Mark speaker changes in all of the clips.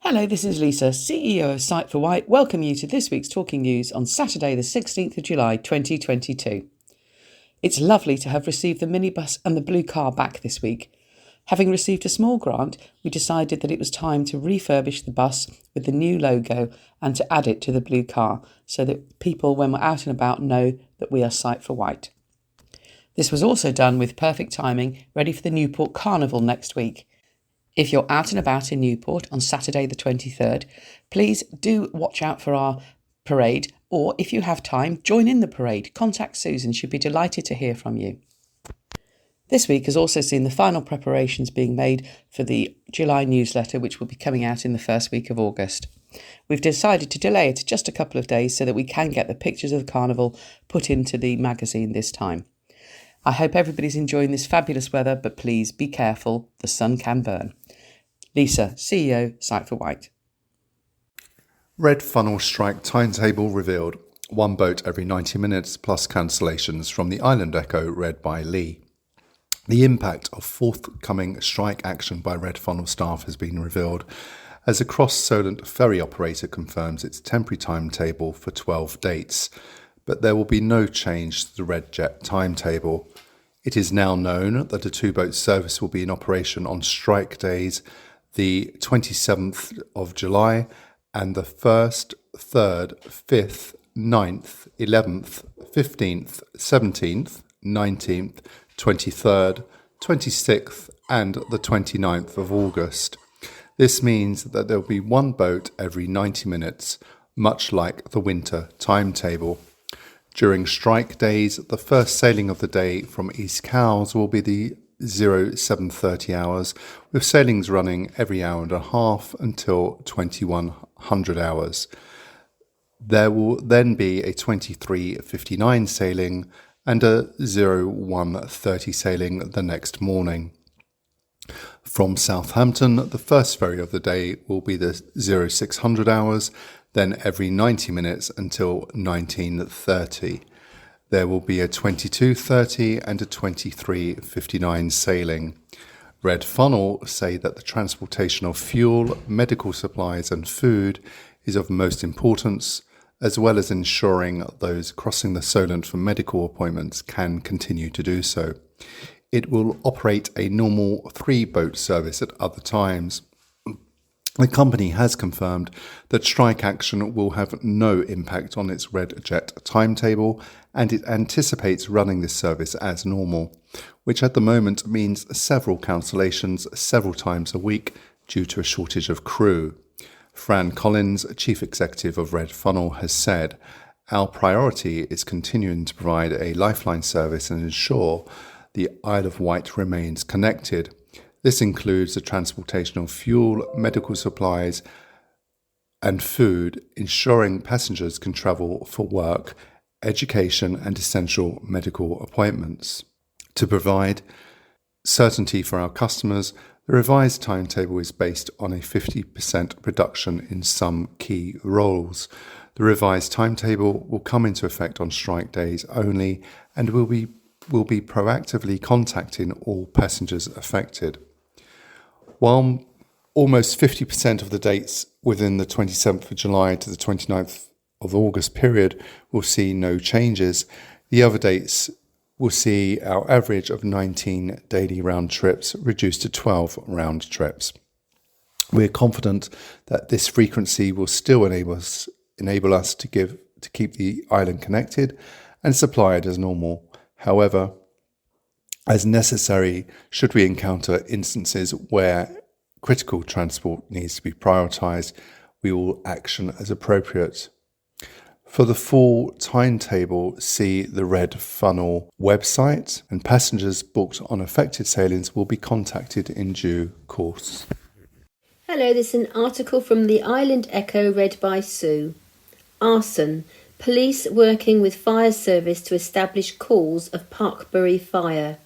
Speaker 1: Hello, this is Lisa, CEO of Site for Wight. Welcome you to this week's Talking News on Saturday the 16th of July 2022. It's lovely to have received the minibus and the blue car back this week. Having received a small grant, we decided that it was time to refurbish the bus with the new logo and to add it to the blue car so that people, when we're out and about, know that we are Site for Wight. This was also done with perfect timing, ready for the Newport Carnival next week. If you're out and about in Newport on Saturday the 23rd, please do watch out for our parade, or if you have time, join in the parade. Contact Susan, she'd be delighted to hear from you. This week has also seen the final preparations being made for the July newsletter, which will be coming out in the first week of August. We've decided to delay it just a couple of days so that we can get the pictures of the carnival put into the magazine this time. I hope everybody's enjoying this fabulous weather, but please be careful, the sun can burn. Lisa, CEO, Site for Wight.
Speaker 2: Red Funnel strike timetable revealed. One boat every 90 minutes plus cancellations from the Island Echo read by Lee. The impact of forthcoming strike action by Red Funnel staff has been revealed as a cross-Solent ferry operator confirms its temporary timetable for 12 dates. But there will be no change to the Red Jet timetable. It is now known that a two-boat service will be in operation on strike days, the 27th of July and the 1st, 3rd, 5th, 9th, 11th, 15th, 17th, 19th, 23rd, 26th and the 29th of August. This means that there will be one boat every 90 minutes, much like the winter timetable. During strike days, the first sailing of the day from East Cowes will be the 0730 hours, with sailings running every hour and a half until 2100 hours. There will then be a 2359 sailing and a 0130 sailing the next morning. From Southampton, the first ferry of the day will be the 0600 hours, then every 90 minutes until 1930. There will be a 2230 and a 2359 sailing. Red Funnel say that the transportation of fuel, medical supplies and food is of most importance, as well as ensuring those crossing the Solent for medical appointments can continue to do so. It will operate a normal 3-boat service at other times. The company has confirmed that strike action will have no impact on its Red Jet timetable, and it anticipates running this service as normal, which at the moment means several cancellations several times a week due to a shortage of crew. Fran Collins, Chief Executive of Red Funnel, has said, "Our priority is continuing to provide a lifeline service and ensure the Isle of Wight remains connected. This includes the transportation of fuel, medical supplies and food, ensuring passengers can travel for work, education and essential medical appointments. To provide certainty for our customers, the revised timetable is based on a 50% reduction in some key roles. The revised timetable will come into effect on strike days only and will be proactively contacting all passengers affected." While almost 50% of the dates within the 27th of July to the 29th of August period will see no changes, the other dates will see our average of 19 daily round trips reduced to 12 round trips. We're confident that this frequency will still enable us to keep the island connected and supplied as normal. However, as necessary, should we encounter instances where critical transport needs to be prioritised, we will action as appropriate. For the full timetable, see the Red Funnel website, and passengers booked on affected sailings will be contacted in due course.
Speaker 3: Hello, this is an article from the Island Echo read by Sue. Arson. Police working with fire service to establish cause of Parkbury fire.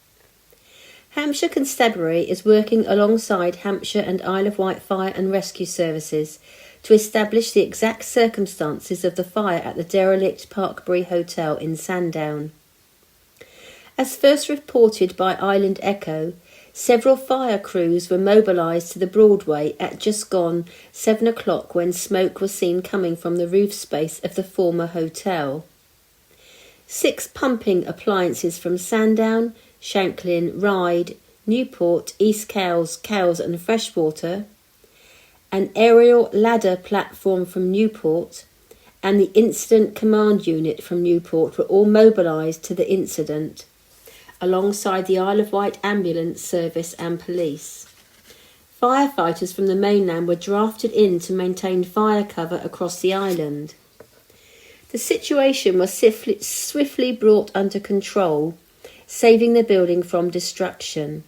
Speaker 3: Hampshire Constabulary is working alongside Hampshire and Isle of Wight Fire and Rescue Services to establish the exact circumstances of the fire at the derelict Parkbury Hotel in Sandown. As first reported by Island Echo, Several fire crews were mobilised to the Broadway at just gone 7 o'clock when smoke was seen coming from the roof space of the former hotel. 6 pumping appliances from Sandown, Shanklin, Ryde, Newport, East Cowes and Freshwater, an aerial ladder platform from Newport, and the Incident Command Unit from Newport were all mobilised to the incident, alongside the Isle of Wight ambulance service and police. Firefighters from the mainland were drafted in to maintain fire cover across the island. The situation was swiftly brought under control, saving the building from destruction.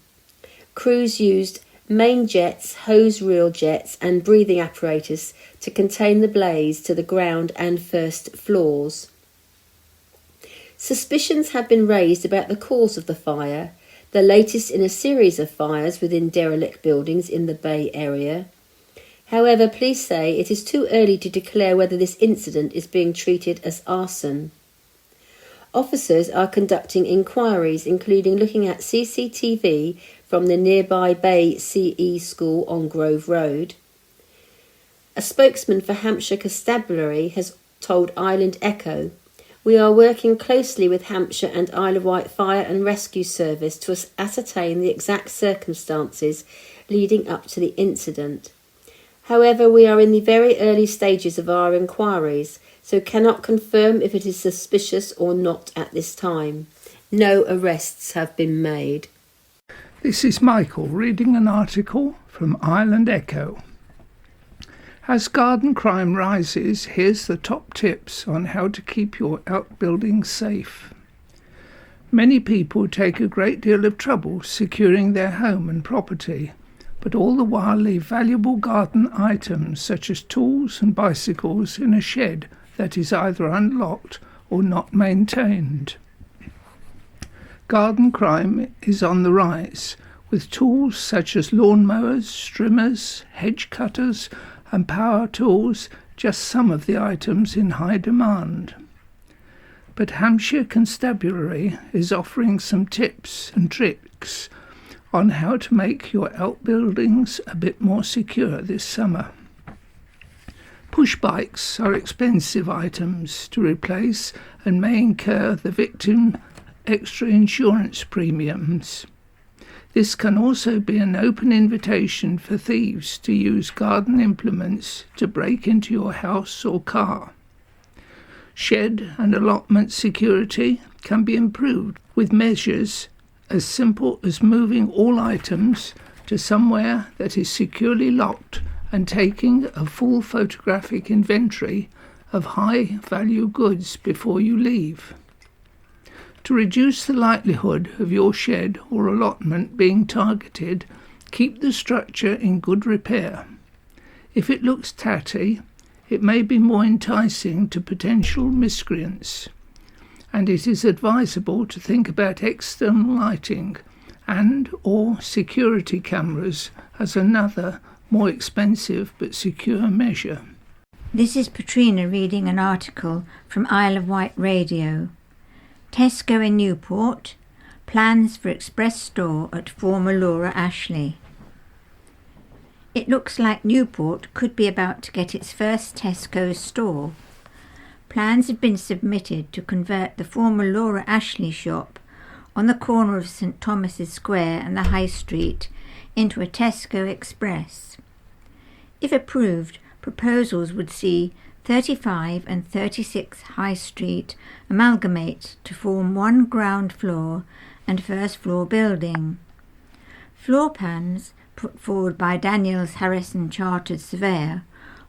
Speaker 3: Crews used main jets, hose reel jets and breathing apparatus to contain the blaze to the ground and first floors. Suspicions have been raised about the cause of the fire, the latest in a series of fires within derelict buildings in the Bay Area. However, police say it is too early to declare whether this incident is being treated as arson. Officers are conducting inquiries, including looking at CCTV from the nearby Bay CE School on Grove Road. A spokesman for Hampshire Constabulary has told Island Echo, "We are working closely with Hampshire and Isle of Wight Fire and Rescue Service to ascertain the exact circumstances leading up to the incident. However, we are in the very early stages of our inquiries, so cannot confirm if it is suspicious or not at this time. No arrests have been made."
Speaker 4: This is Michael reading an article from Island Echo. As garden crime rises, here's the top tips on how to keep your outbuildings safe. Many people take a great deal of trouble securing their home and property, but all the while leave valuable garden items such as tools and bicycles in a shed that is either unlocked or not maintained. Garden crime is on the rise, with tools such as lawnmowers, trimmers, hedge cutters and power tools just some of the items in high demand. But Hampshire Constabulary is offering some tips and tricks on how to make your outbuildings a bit more secure this summer. Push bikes are expensive items to replace and may incur the victim extra insurance premiums. This can also be an open invitation for thieves to use garden implements to break into your house or car. Shed and allotment security can be improved with measures as simple as moving all items to somewhere that is securely locked and taking a full photographic inventory of high-value goods before you leave. To reduce the likelihood of your shed or allotment being targeted, keep the structure in good repair. If it looks tatty, it may be more enticing to potential miscreants, and it is advisable to think about external lighting and or security cameras as another more expensive but secure measure.
Speaker 5: This is Patrina reading an article from Isle of Wight Radio. Tesco in Newport, plans for express store at former Laura Ashley. It looks like Newport could be about to get its first Tesco store. Plans have been submitted to convert the former Laura Ashley shop on the corner of St Thomas's Square and the High Street into a Tesco Express. If approved, proposals would see 35 and 36 High Street amalgamate to form one ground floor and first floor building. Floor plans put forward by Daniels Harrison Chartered Surveyor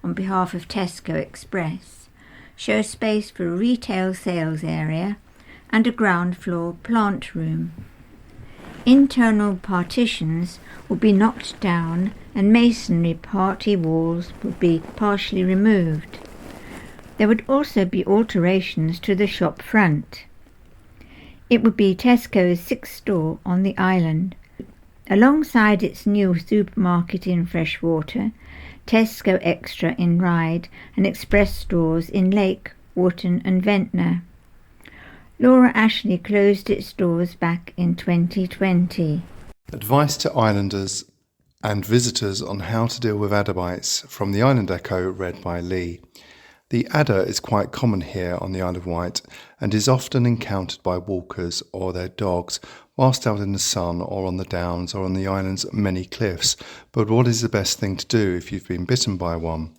Speaker 5: on behalf of Tesco Express show space for a retail sales area and a ground floor plant room. Internal partitions would be knocked down and masonry party walls would be partially removed. There would also be alterations to the shop front. It would be Tesco's 6th store on the island. Alongside its new supermarket in Freshwater, Tesco Extra in Ryde and express stores in Lake, Wharton and Ventnor. Laura Ashley closed its doors back in 2020.
Speaker 2: Advice to islanders and visitors on how to deal with adder bites from the Island Echo, read by Lee. The adder is quite common here on the Isle of Wight and is often encountered by walkers or their dogs whilst out in the sun or on the downs or on the island's many cliffs. But what is the best thing to do if you've been bitten by one?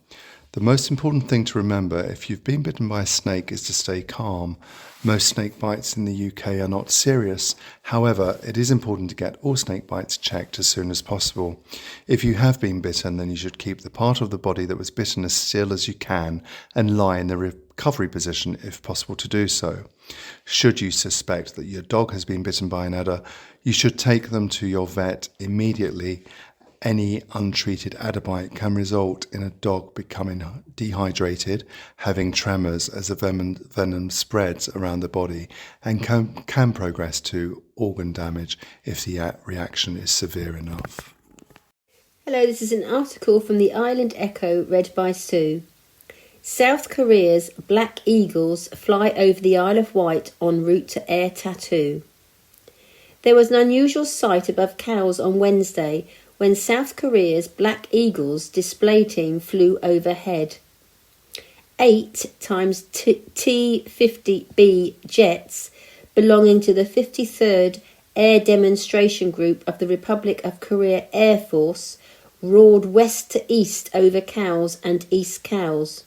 Speaker 2: The most important thing to remember if you've been bitten by a snake is to stay calm. Most snake bites in the UK are not serious. However, it is important to get all snake bites checked as soon as possible. If you have been bitten, then you should keep the part of the body that was bitten as still as you can and lie in the recovery position if possible to do so. Should you suspect that your dog has been bitten by an adder, you should take them to your vet immediately. Any untreated adder bite can result in a dog becoming dehydrated, having tremors as the venom spreads around the body, and can progress to organ damage if the reaction is severe enough.
Speaker 3: Hello, this is an article from the Island Echo read by Sue. South Korea's black eagles fly over the Isle of Wight en route to air tattoo. There was an unusual sight above Cowes on Wednesday when South Korea's Black Eagles display team flew overhead. 8 times T-50B jets belonging to the 53rd Air Demonstration Group of the Republic of Korea Air Force roared west to east over Cowes and East Cowes,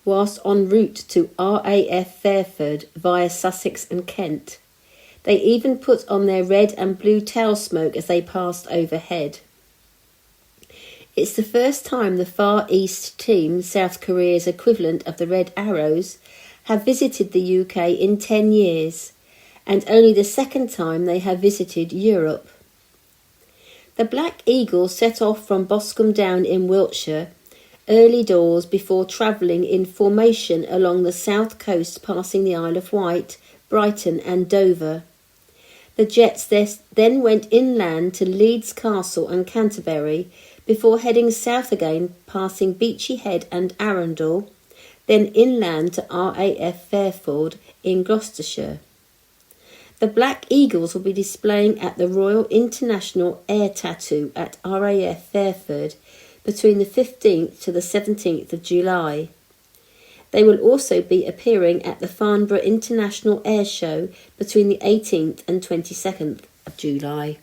Speaker 3: whilst en route to RAF Fairford via Sussex and Kent. They even put on their red and blue tail smoke as they passed overhead. It's the first time the Far East team, South Korea's equivalent of the Red Arrows, have visited the UK in 10 years, and only the second time they have visited Europe. The Black Eagles set off from Boscombe Down in Wiltshire early doors before travelling in formation along the south coast, passing the Isle of Wight, Brighton and Dover. The jets then went inland to Leeds Castle and Canterbury before heading south again, passing Beachy Head and Arundel, then inland to RAF Fairford in Gloucestershire. The Black Eagles will be displaying at the Royal International Air Tattoo at RAF Fairford between the 15th to the 17th of July. They will also be appearing at the Farnborough International Air Show between the 18th and 22nd of July.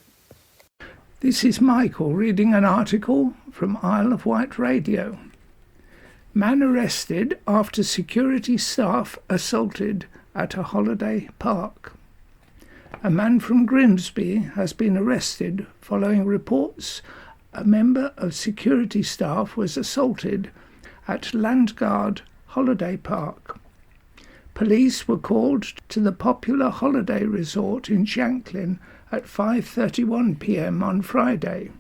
Speaker 4: This is Michael reading an article from Isle of Wight Radio. Man arrested after security staff assaulted at a holiday park. A man from Grimsby has been arrested following reports a member of security staff was assaulted at Lifeguard Holiday Park. Police were called to the popular holiday resort in Shanklin at 5:31 p.m. on Friday.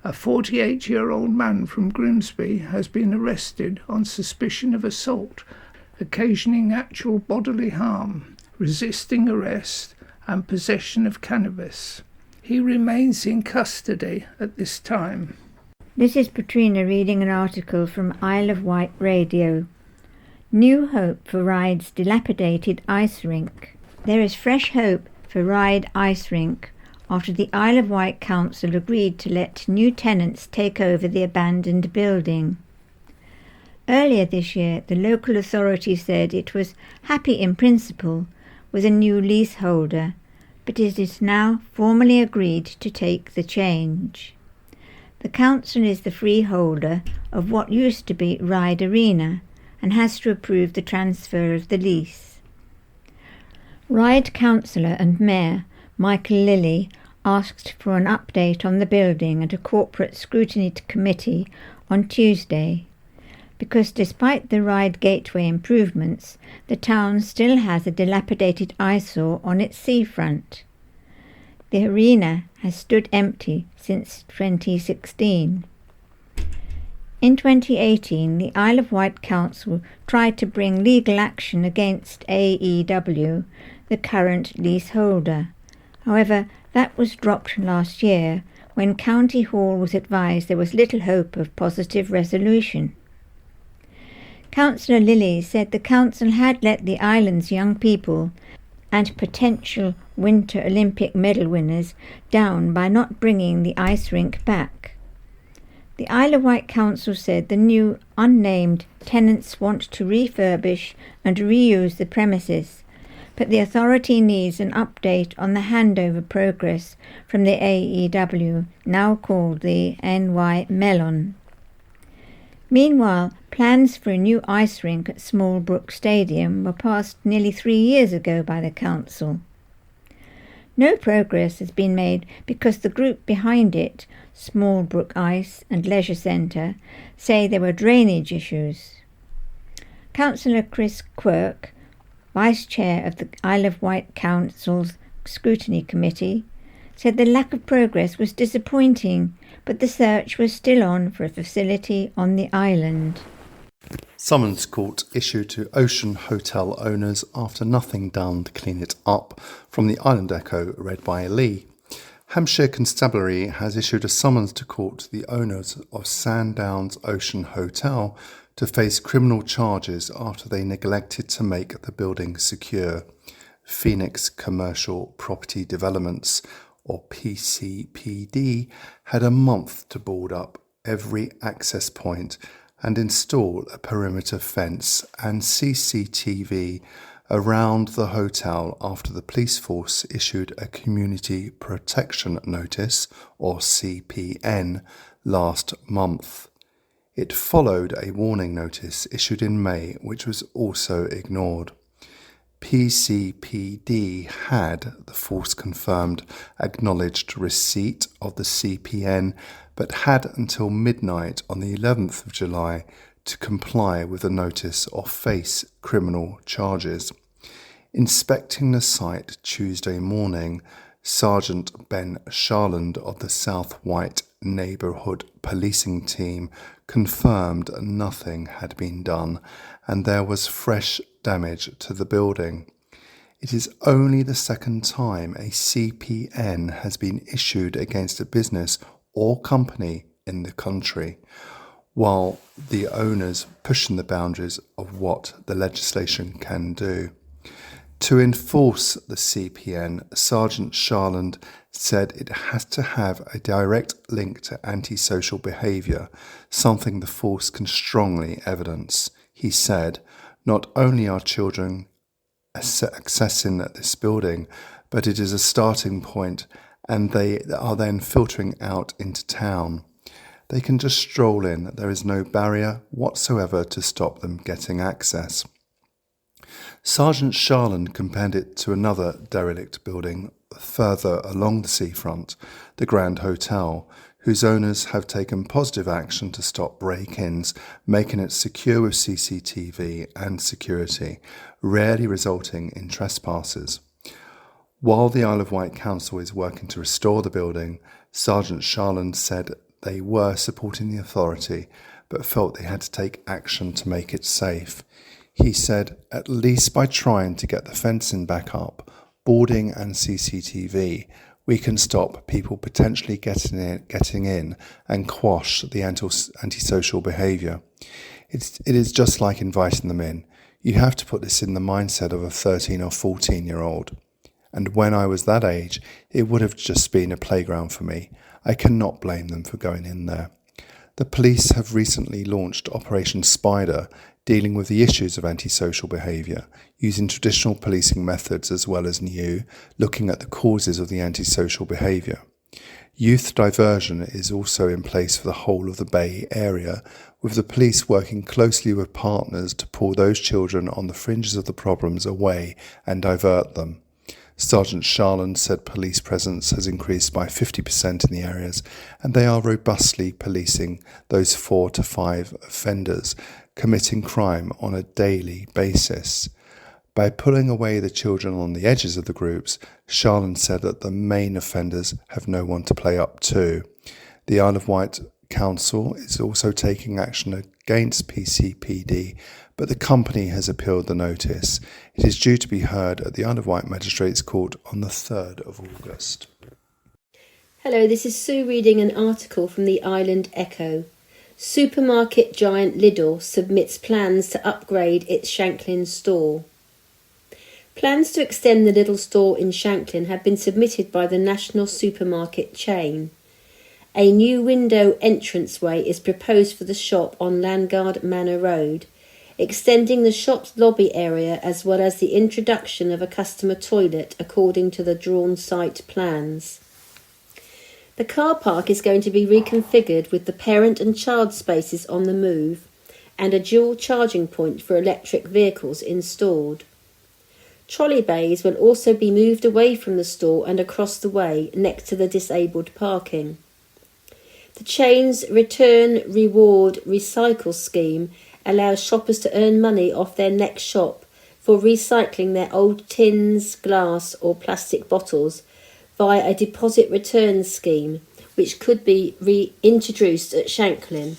Speaker 4: A 48-year-old man from Grimsby has been arrested on suspicion of assault, occasioning actual bodily harm, resisting arrest and possession of cannabis. He remains in custody at this time.
Speaker 5: This is Patrina reading an article from Isle of Wight Radio. New hope for Ryde's dilapidated ice rink. There is fresh hope for Ryde Ice Rink after the Isle of Wight Council agreed to let new tenants take over the abandoned building. Earlier this year, the local authority said it was happy in principle with a new leaseholder, but it is now formally agreed to take the change. The council is the freeholder of what used to be Ryde Arena and has to approve the transfer of the lease. Ryde Councillor and Mayor Michael Lilly asked for an update on the building at a corporate scrutiny committee on Tuesday, because despite the Ryde Gateway improvements, the town still has a dilapidated eyesore on its seafront. The arena has stood empty since 2016. In 2018, the Isle of Wight Council tried to bring legal action against AEW, the current leaseholder. However, that was dropped last year when County Hall was advised there was little hope of positive resolution. Councillor Lilly said the council had let the island's young people and potential Winter Olympic medal winners down by not bringing the ice rink back. The Isle of Wight Council said the new unnamed tenants want to refurbish and reuse the premises, but the authority needs an update on the handover progress from the AEW, now called the NY Mellon. Meanwhile, plans for a new ice rink at Smallbrook Stadium were passed nearly 3 years ago by the council. No progress has been made because the group behind it, Smallbrook Ice and Leisure Centre, say there were drainage issues. Councillor Chris Quirk, Vice Chair of the Isle of Wight Council's Scrutiny Committee, said the lack of progress was disappointing, but the search was still on for a facility on the island.
Speaker 2: Summons court issued to Ocean Hotel owners after nothing done to clean it up, from the Island Echo, read by Lee. Hampshire Constabulary has issued a summons to court to the owners of Sandowns Ocean Hotel to face criminal charges after they neglected to make the building secure. Phoenix Commercial Property Developments, or PCPD, had a month to board up every access point and install a perimeter fence and CCTV around the hotel after the police force issued a Community Protection Notice, or CPN, last month. It followed a warning notice issued in May, which was also ignored. PCPD had, the force confirmed, acknowledged receipt of the CPN, but had until midnight on the 11th of July to comply with the notice or face criminal charges. Inspecting the site Tuesday morning, Sergeant Ben Sharland of the South Wight Neighbourhood Policing Team confirmed nothing had been done and there was fresh damage to the building. It is only the second time a CPN has been issued against a business or company in the country, while the owners pushing the boundaries of what the legislation can do. To enforce the CPN, Sergeant Sharland said it has to have a direct link to antisocial behaviour, something the force can strongly evidence. He said, not only are children accessing this building, but it is a starting point and they are then filtering out into town. They can just stroll in. There is no barrier whatsoever to stop them getting access. Sergeant Sharland compared it to another derelict building further along the seafront, the Grand Hotel, whose owners have taken positive action to stop break-ins, making it secure with CCTV and security, rarely resulting in trespassers. While the Isle of Wight Council is working to restore the building, Sergeant Sharland said they were supporting the authority, but felt they had to take action to make it safe. He said, at least by trying to get the fencing back up, boarding and CCTV, we can stop people potentially getting in and quash the antisocial behaviour. It is just like inviting them in. You have to put this in the mindset of a 13 or 14-year-old. And when I was that age, it would have just been a playground for me. I cannot blame them for going in there. The police have recently launched Operation Spider, dealing with the issues of antisocial behaviour, using traditional policing methods as well as new, looking at the causes of the antisocial behaviour. Youth diversion is also in place for the whole of the Bay Area, with the police working closely with partners to pull those children on the fringes of the problems away and divert them. Sergeant Sharland said police presence has increased by 50% in the areas, and they are robustly policing those 4 to 5 offenders committing crime on a daily basis. By pulling away the children on the edges of the groups, Sharland said that the main offenders have no one to play up to. The Isle of Wight Council is also taking action against PCPD, but the company has appealed the notice. It is due to be heard at the Isle of Wight Magistrates Court on the 3rd of August.
Speaker 3: Hello, this is Sue reading an article from the Island Echo. Supermarket giant Lidl submits plans to upgrade its Shanklin store. Plans to extend the Lidl store in Shanklin have been submitted by the national supermarket chain. A new window entranceway is proposed for the shop on Langley Manor Road, extending the shop's lobby area as well as the introduction of a customer toilet according to the drawn site plans. The car park is going to be reconfigured with the parent and child spaces on the move and a dual charging point for electric vehicles installed. Trolley bays will also be moved away from the store and across the way next to the disabled parking. The chain's Return, Reward, Recycle scheme allows shoppers to earn money off their next shop for recycling their old tins, glass or plastic bottles via a deposit return scheme, which could be reintroduced at Shanklin.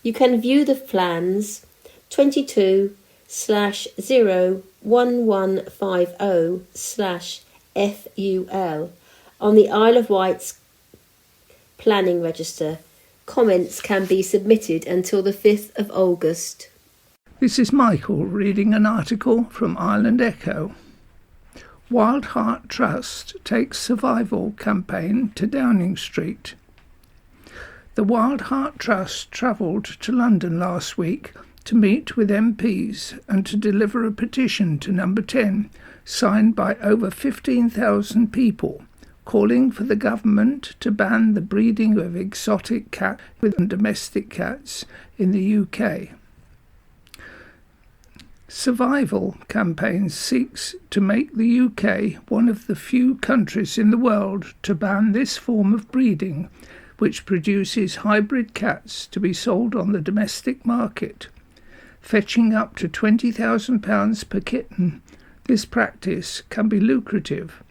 Speaker 3: You can view the plans 22/01150/FUL on the Isle of Wight's planning register. Comments can be submitted until the 5th of August.
Speaker 4: This is Michael reading an article from Island Echo. Wild Heart Trust takes survival campaign to Downing Street. The Wild Heart Trust travelled to London last week to meet with MPs and to deliver a petition to Number 10, signed by over 15,000 people, calling for the government to ban the breeding of exotic cats and domestic cats in the UK. Survival Campaign seeks to make the UK one of the few countries in the world to ban this form of breeding, which produces hybrid cats to be sold on the domestic market. Fetching up to £20,000 per kitten, this practice can be lucrative,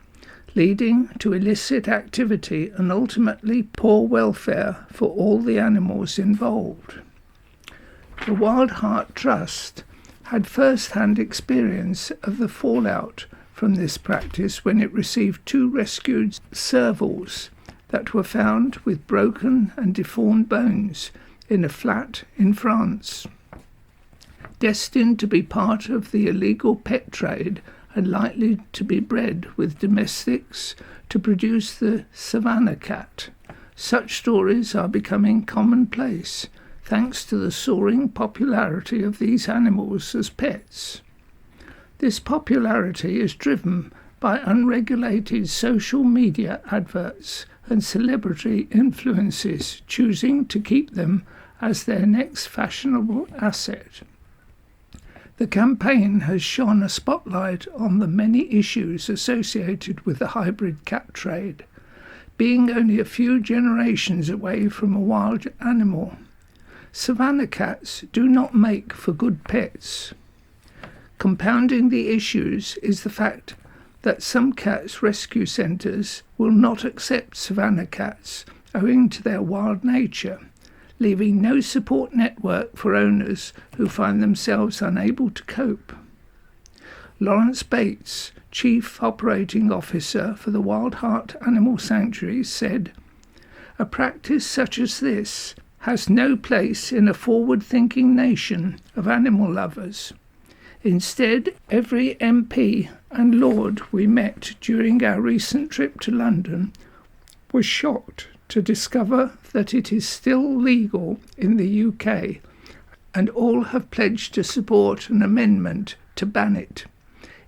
Speaker 4: leading to illicit activity and ultimately poor welfare for all the animals involved. The Wild Heart Trust had first-hand experience of the fallout from this practice when it received 2 rescued servals that were found with broken and deformed bones in a flat in France. Destined to be part of the illegal pet trade and likely to be bred with domestics to produce the savannah cat, such stories are becoming commonplace, thanks to the soaring popularity of these animals as pets. This popularity is driven by unregulated social media adverts and celebrity influences choosing to keep them as their next fashionable asset. The campaign has shone a spotlight on the many issues associated with the hybrid cat trade, being only a few generations away from a wild animal. Savannah cats do not make for good pets. Compounding the issues is the fact that some cats rescue centres will not accept savannah cats owing to their wild nature, leaving no support network for owners who find themselves unable to cope. Lawrence Bates, Chief Operating Officer for the Wild Heart Animal Sanctuary, said, "A practice such as this has no place in a forward-thinking nation of animal lovers. Instead, every MP and Lord we met during our recent trip to London was shocked to discover that it is still legal in the UK, and all have pledged to support an amendment to ban it.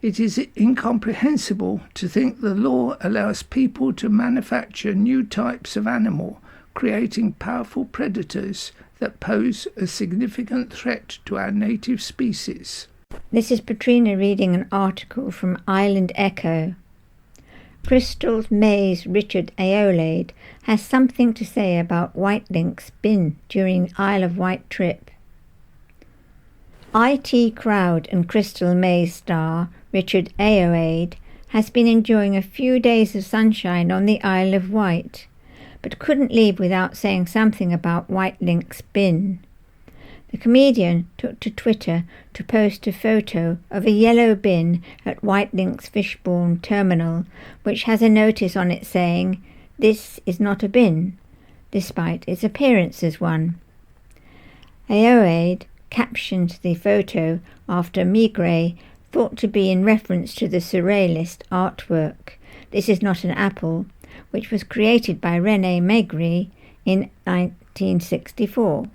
Speaker 4: It is incomprehensible to think the law allows people to manufacture new types of animal, creating powerful predators that pose a significant threat to our native species."
Speaker 5: This is Patrina reading an article from Island Echo. Crystal May's Richard Ayoade has something to say about Whitelink's bin during Isle of Wight trip. IT Crowd and Crystal May star Richard Ayoade has been enjoying a few days of sunshine on the Isle of Wight, but couldn't leave without saying something about Whitelink's bin. The comedian took to Twitter to post a photo of a yellow bin at Whitelink's Fishbourne terminal, which has a notice on it saying, "This is not a bin," despite its appearance as one. Ayoade captioned the photo after migraine thought to be in reference to the surrealist artwork This Is Not an Apple, which was created by René Magritte in 1964.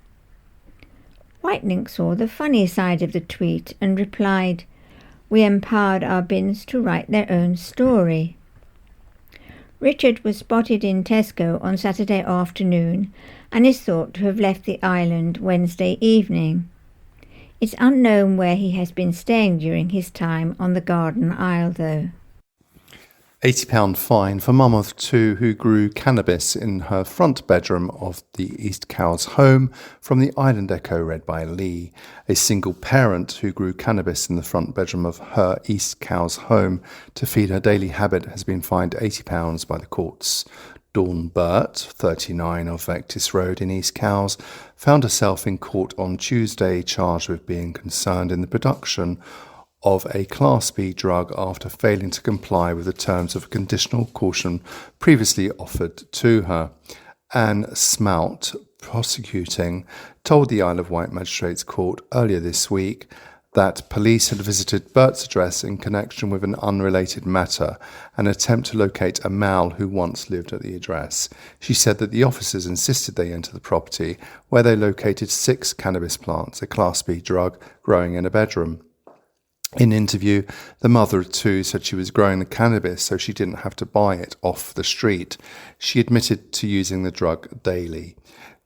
Speaker 5: Whitelink saw the funny side of the tweet and replied, "We empowered our bins to write their own story." Richard was spotted in Tesco on Saturday afternoon and is thought to have left the island Wednesday evening. It's unknown where he has been staying during his time on the garden aisle, though.
Speaker 2: £80 fine for mum of two who grew cannabis in her front bedroom of the East Cowes home, from the Island Echo, read by Lee. A single parent who grew cannabis in the front bedroom of her East Cowes home to feed her daily habit has been fined £80 by the courts. Dawn Bert, 39, of Vectis Road in East Cowes, found herself in court on Tuesday charged with being concerned in the production of a Class B drug after failing to comply with the terms of a conditional caution previously offered to her. Anne Smout, prosecuting, told the Isle of Wight Magistrates Court earlier this week that police had visited Bert's address in connection with an unrelated matter, an attempt to locate a male who once lived at the address. She said that the officers insisted they enter the property, where they located 6 cannabis plants, a Class B drug, growing in a bedroom. In interview, the mother of two said she was growing the cannabis so she didn't have to buy it off the street. She admitted to using the drug daily.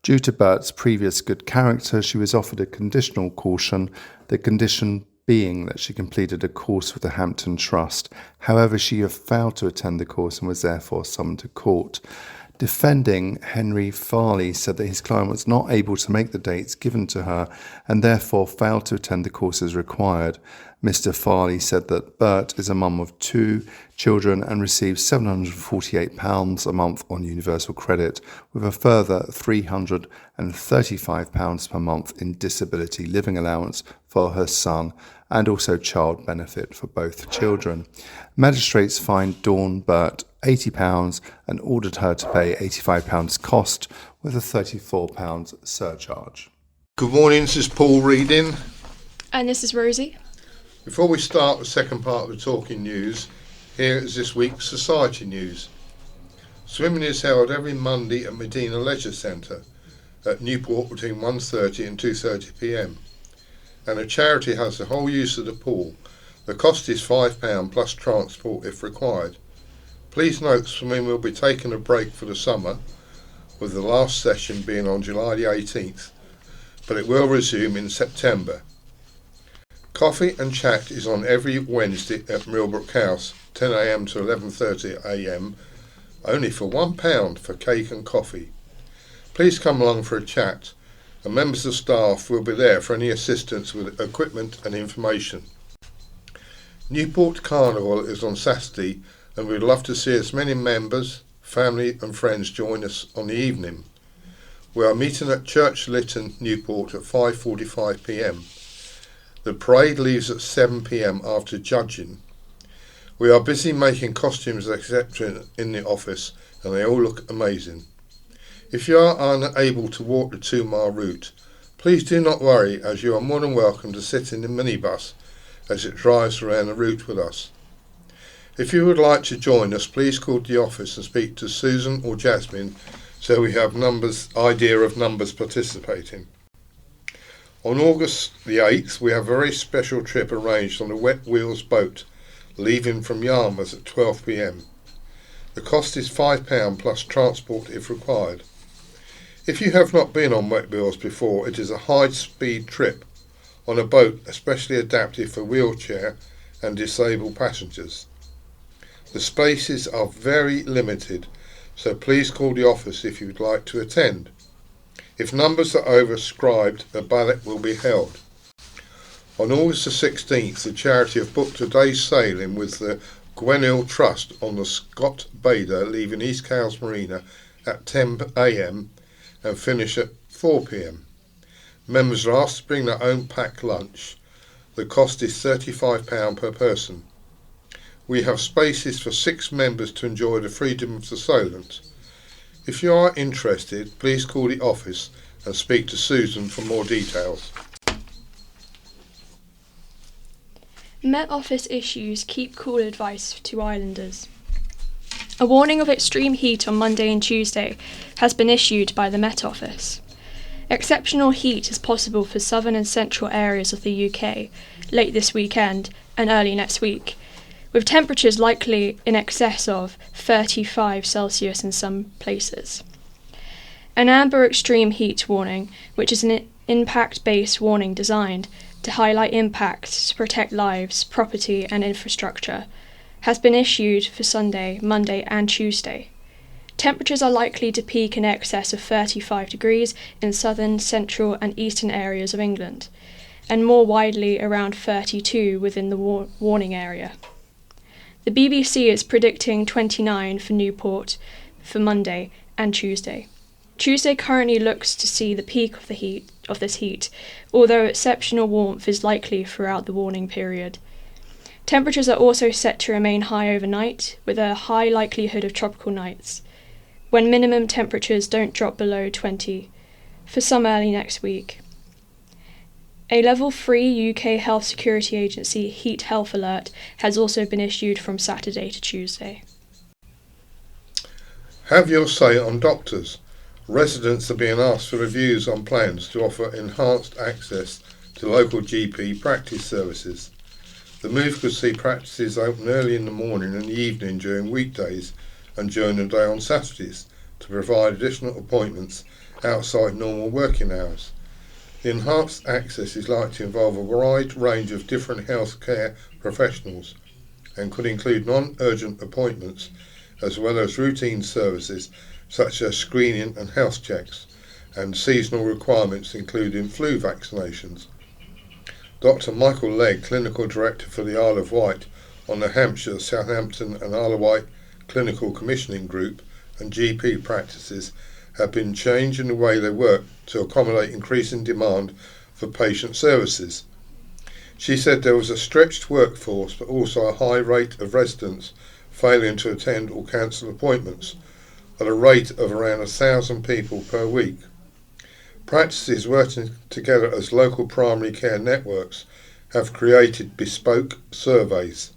Speaker 2: Due to Bert's previous good character, she was offered a conditional caution, the condition being that she completed a course with the Hampton Trust. However, she had failed to attend the course and was therefore summoned to court. Defending Henry Farley said that his client was not able to make the dates given to her and therefore failed to attend the course as required. Mr. Farley said that Bert is a mum of 2 children and receives £748 a month on universal credit, with a further £335 per month in disability living allowance for her son and also child benefit for both children. Magistrates fined Dawn Bert £80 and ordered her to pay £85 cost with a £34 surcharge.
Speaker 6: Good morning, this is Paul reading.
Speaker 7: And this is Rosie.
Speaker 6: Before we start the second part of the talking news, here is this week's society news. Swimming is held every Monday at Medina Leisure Centre at Newport between 1:30 and 2:30 p.m. and a charity has the whole use of the pool. The cost is £5 plus transport if required. Please note swimming will be taking a break for the summer, with the last session being on July the 18th, but it will resume in September. Coffee and chat is on every Wednesday at Millbrook House, 10 a.m. to 11:30 a.m, only for £1 for cake and coffee. Please come along for a chat, and members of staff will be there for any assistance with equipment and information. Newport Carnival is on Saturday, and we'd love to see as many members, family and friends join us on the evening. We are meeting at Church Lytton, Newport at 5:45 p.m. The parade leaves at 7 p.m. after judging. We are busy making costumes etc. in the office, and they all look amazing. If you are unable to walk the 2-mile route, please do not worry, as you are more than welcome to sit in the minibus as it drives around the route with us. If you would like to join us, please call the office and speak to Susan or Jasmine so we have idea of numbers participating. On August the 8th, we have a very special trip arranged on a Wet Wheels boat, leaving from Yarmouth at 12 p.m. The cost is £5 plus transport if required. If you have not been on Wet Wheels before, it is a high-speed trip on a boat especially adapted for wheelchair and disabled passengers. The spaces are very limited, so please call the office if you would like to attend. If numbers are oversubscribed, a ballot will be held. On August the 16th, the charity have booked a day's sailing with the Gwenil Trust on the Scott Bader, leaving East Cowes Marina at 10 a.m. and finish at 4 p.m. Members are asked to bring their own packed lunch. The cost is £35 per person. We have spaces for 6 members to enjoy the freedom of the Solent. If you are interested, please call the office and speak to Susan for more details.
Speaker 7: Met Office issues keep cool advice to islanders. A warning of extreme heat on Monday and Tuesday has been issued by the Met Office. Exceptional heat is possible for southern and central areas of the UK late this weekend and early next week, with temperatures likely in excess of 35 Celsius in some places. An amber extreme heat warning, which is an impact-based warning designed to highlight impacts to protect lives, property and infrastructure, has been issued for Sunday, Monday and Tuesday. Temperatures are likely to peak in excess of 35 degrees in southern, central and eastern areas of England, and more widely around 32 within the warning area. The BBC is predicting 29 for Newport for Monday and Tuesday. Tuesday currently looks to see the peak of this heat, although exceptional warmth is likely throughout the warning period. Temperatures are also set to remain high overnight, with a high likelihood of tropical nights, when minimum temperatures don't drop below 20, for some early next week. A Level 3 UK Health Security Agency heat health alert has also been issued from Saturday to Tuesday.
Speaker 6: Have your say on doctors. Residents are being asked for reviews on plans to offer enhanced access to local GP practice services. The move could see practices open early in the morning and the evening during weekdays and during the day on Saturdays to provide additional appointments outside normal working hours. The enhanced access is likely to involve a wide range of different healthcare professionals and could include non-urgent appointments as well as routine services such as screening and health checks, and seasonal requirements including flu vaccinations. Dr. Michael Legg, Clinical Director for the Isle of Wight on the Hampshire, Southampton and Isle of Wight Clinical Commissioning Group and GP practices, have been changing the way they work to accommodate increasing demand for patient services. She said there was a stretched workforce but also a high rate of residents failing to attend or cancel appointments, at a rate of around 1,000 people per week. Practices working together as local primary care networks have created bespoke surveys.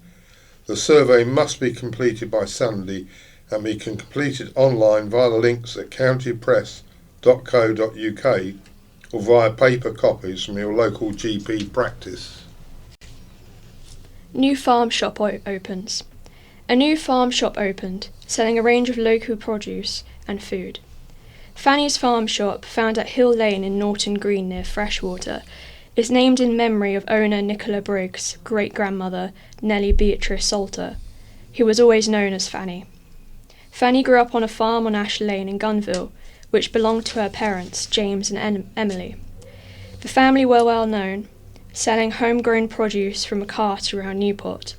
Speaker 6: The survey must be completed by Sunday and be completed online via the links at countypress.co.uk or via paper copies from your local GP practice.
Speaker 7: New farm shop opens. A new farm shop opened, selling a range of local produce and food. Fanny's Farm Shop, found at Hill Lane in Norton Green near Freshwater, is named in memory of owner Nicola Briggs' great-grandmother Nellie Beatrice Salter, who was always known as Fanny. Fanny grew up on a farm on Ash Lane in Gunville, which belonged to her parents, James and Emily. The family were well known, selling homegrown produce from a cart around Newport.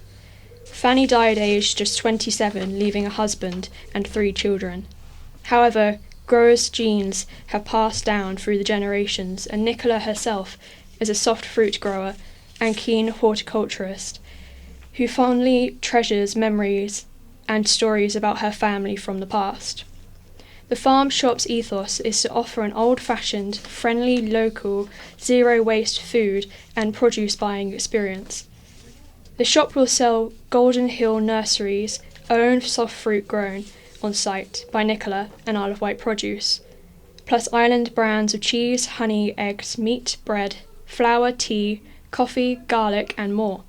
Speaker 7: Fanny died aged just 27, leaving a husband and 3 children. However, growers' genes have passed down through the generations, and Nicola herself is a soft fruit grower and keen horticulturist who fondly treasures memories and stories about her family from the past. The farm shop's ethos is to offer an old-fashioned, friendly, local, zero-waste food and produce buying experience. The shop will sell Golden Hill Nursery's own soft fruit grown on site by Nicola and Isle of Wight produce, plus island brands of cheese, honey, eggs, meat, bread, flour, tea, coffee, garlic and more.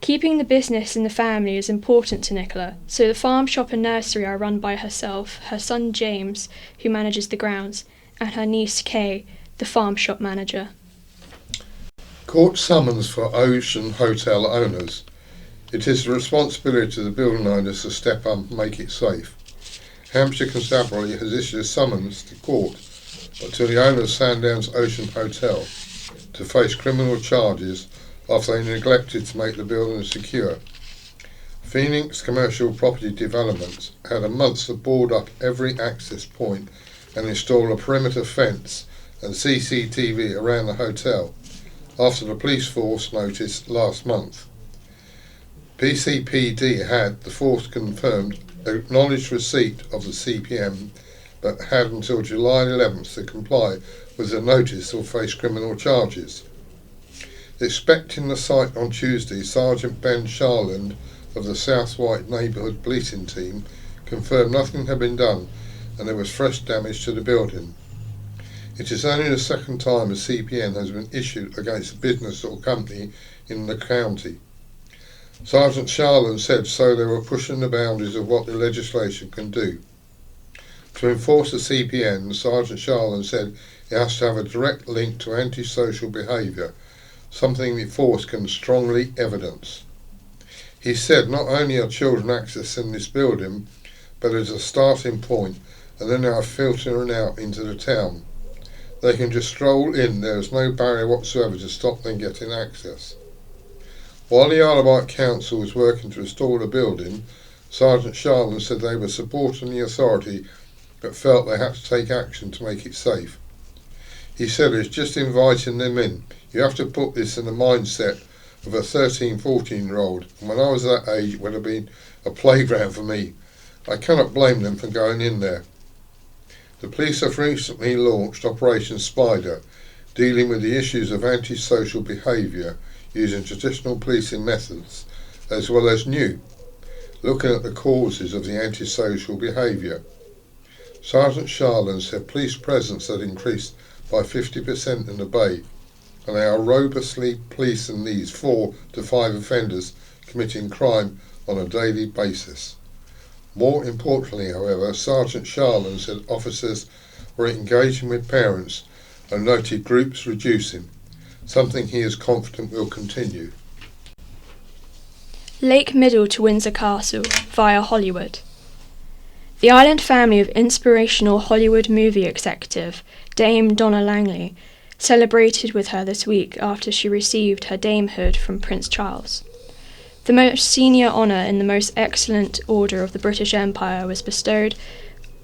Speaker 7: Keeping the business in the family is important to Nicola, so the farm shop and nursery are run by herself, her son James, who manages the grounds, and her niece Kay, the farm shop manager.
Speaker 6: Court summons for Ocean Hotel owners. It is the responsibility of the building owners to step up and make it safe. Hampshire Constabulary has issued a summons to court to the owner of Sandown's Ocean Hotel to face criminal charges after they neglected to make the building secure. Phoenix Commercial Property Development had a month to board up every access point and install a perimeter fence and CCTV around the hotel after the police force notice last month. PCPD had, the force confirmed, acknowledged receipt of the CPM but had until July 11th to comply with the notice or face criminal charges. Inspecting the site on Tuesday, Sergeant Ben Sharland of the South Wight Neighbourhood Policing Team confirmed nothing had been done and there was fresh damage to the building. It is only the second time a CPN has been issued against a business or company in the county. Sergeant Sharland said so they were pushing the boundaries of what the legislation can do. To enforce the CPN, Sergeant Sharland said it has to have a direct link to antisocial behaviour, something the force can strongly evidence. He said not only are children accessing this building, but as a starting point, and then they are filtering out into the town. They can just stroll in, there is no barrier whatsoever to stop them getting access. While the Isle of Wight Council was working to restore the building, Sergeant Sharland said they were supporting the authority but felt they had to take action to make it safe. He said it's just inviting them in. You have to put this in the mindset of a 13, 14-year-old, and when I was that age it would have been a playground for me. I cannot blame them for going in there. The police have recently launched Operation Spider, dealing with the issues of antisocial behaviour using traditional policing methods as well as new, looking at the causes of the antisocial behaviour. Sergeant Sharland said police presence had increased by 50% in the Bay, and they are robustly policing these 4 to 5 offenders committing crime on a daily basis. More importantly, however, Sergeant Sharland said officers were engaging with parents and noted groups reducing, something he is confident will continue.
Speaker 7: Lake Middle to Windsor Castle via Hollywood. The island family of inspirational Hollywood movie executive Dame Donna Langley celebrated with her this week after she received her damehood from Prince Charles. The most senior honour in the most excellent order of the British Empire was bestowed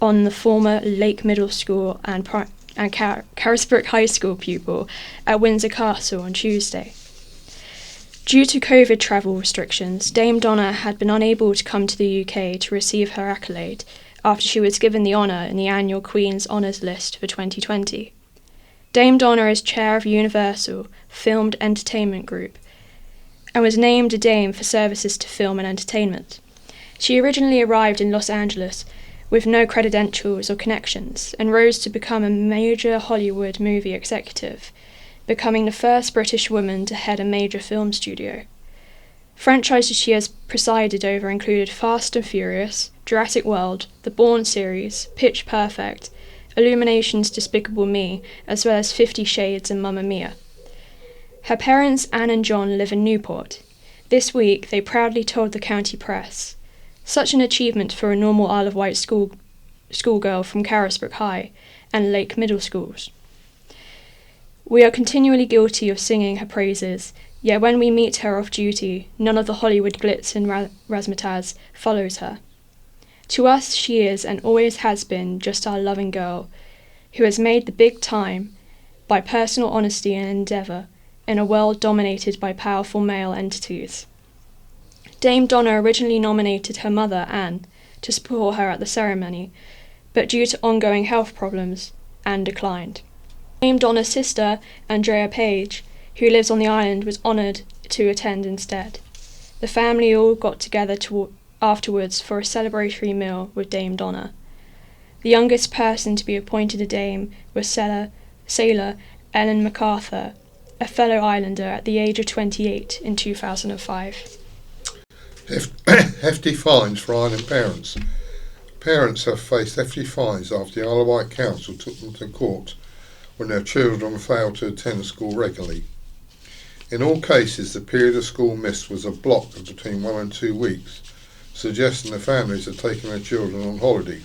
Speaker 7: on the former Lake Middle School and Carisbrooke High School pupil at Windsor Castle on Tuesday. Due to COVID travel restrictions, Dame Donna had been unable to come to the UK to receive her accolade after she was given the honour in the annual Queen's Honours List for 2020. Dame Donna is chair of Universal Filmed Entertainment Group and was named a Dame for services to film and entertainment. She originally arrived in Los Angeles with no credentials or connections and rose to become a major Hollywood movie executive, becoming the first British woman to head a major film studio. Franchises she has presided over included Fast and Furious, Jurassic World, The Bourne series, Pitch Perfect, Illumination's Despicable Me, as well as 50 Shades and Mamma Mia. Her parents, Anne and John, live in Newport. This week, they proudly told the county press, "Such an achievement for a normal Isle of Wight schoolgirl from Carisbrooke High and Lake Middle Schools. We are continually guilty of singing her praises, yet when we meet her off duty, none of the Hollywood glitz and razzmatazz follows her. To us, she is and always has been just our loving girl, who has made the big time by personal honesty and endeavour in a world dominated by powerful male entities." Dame Donna originally nominated her mother, Anne, to support her at the ceremony, but due to ongoing health problems, Anne declined. Dame Donna's sister, Andrea Page, who lives on the island, was honoured to attend instead. The family all got together afterwards for a celebratory meal with Dame Donna. The youngest person to be appointed a dame was sailor Ellen MacArthur, a fellow islander at the age of 28 in 2005.
Speaker 6: Hefty fines for island parents. Parents have faced hefty fines after the Isle of Wight Council took them to court when their children failed to attend school regularly. In all cases, the period of school missed was a block of between 1 and 2 weeks, suggesting the families had taken their children on holiday.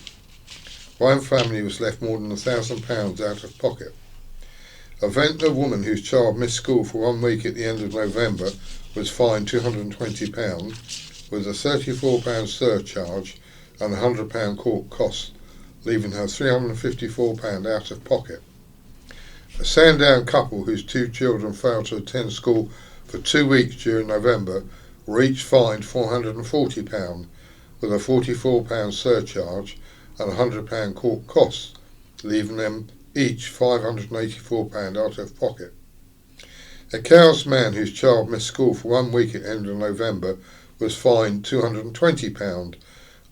Speaker 6: One family was left more than £1,000 out of pocket. A Ventnor woman whose child missed school for 1 week at the end of November was fined £220, with a £34 surcharge and £100 court costs, leaving her £354 out of pocket. A Sandown couple whose 2 children failed to attend school for 2 weeks during November were each fined £440, with a £44 surcharge and £100 court costs, leaving them each £584 out of pocket. A Cowes man whose child missed school for 1 week at the end of November was fined £220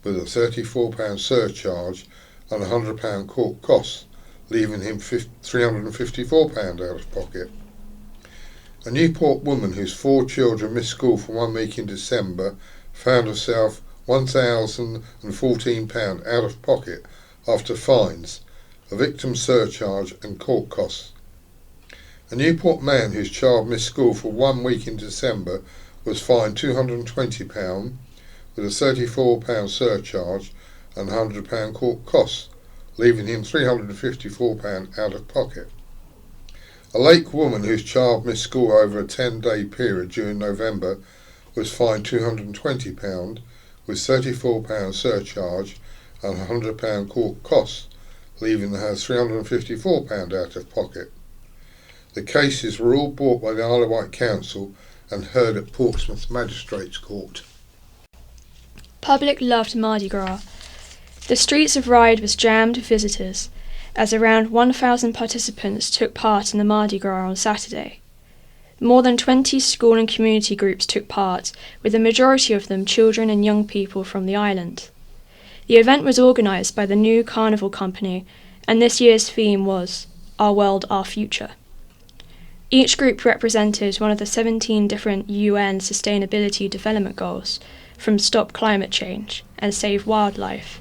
Speaker 6: with a £34 surcharge and £100 court costs, leaving him £354 out of pocket. A Newport woman whose 4 children missed school for 1 week in December found herself £1,014 out of pocket after fines, a victim surcharge and court costs. A Newport man whose child missed school for 1 week in December was fined £220 with a £34 surcharge and £100 court costs, leaving him £354 out of pocket. A Lake woman whose child missed school over a 10-day period during November was fined £220 with £34 surcharge and £100 court costs, leaving her £354 out of pocket. The cases were all brought by the Isle of Wight Council and heard at Portsmouth Magistrates Court.
Speaker 7: Public loved Mardi Gras. The streets of Ryde was jammed with visitors, as around 1,000 participants took part in the Mardi Gras on Saturday. More than 20 school and community groups took part, with the majority of them children and young people from the island. The event was organised by the new Carnival Company, and this year's theme was Our World, Our Future. Each group represented one of the 17 different UN Sustainability Development Goals, from Stop Climate Change and Save Wildlife,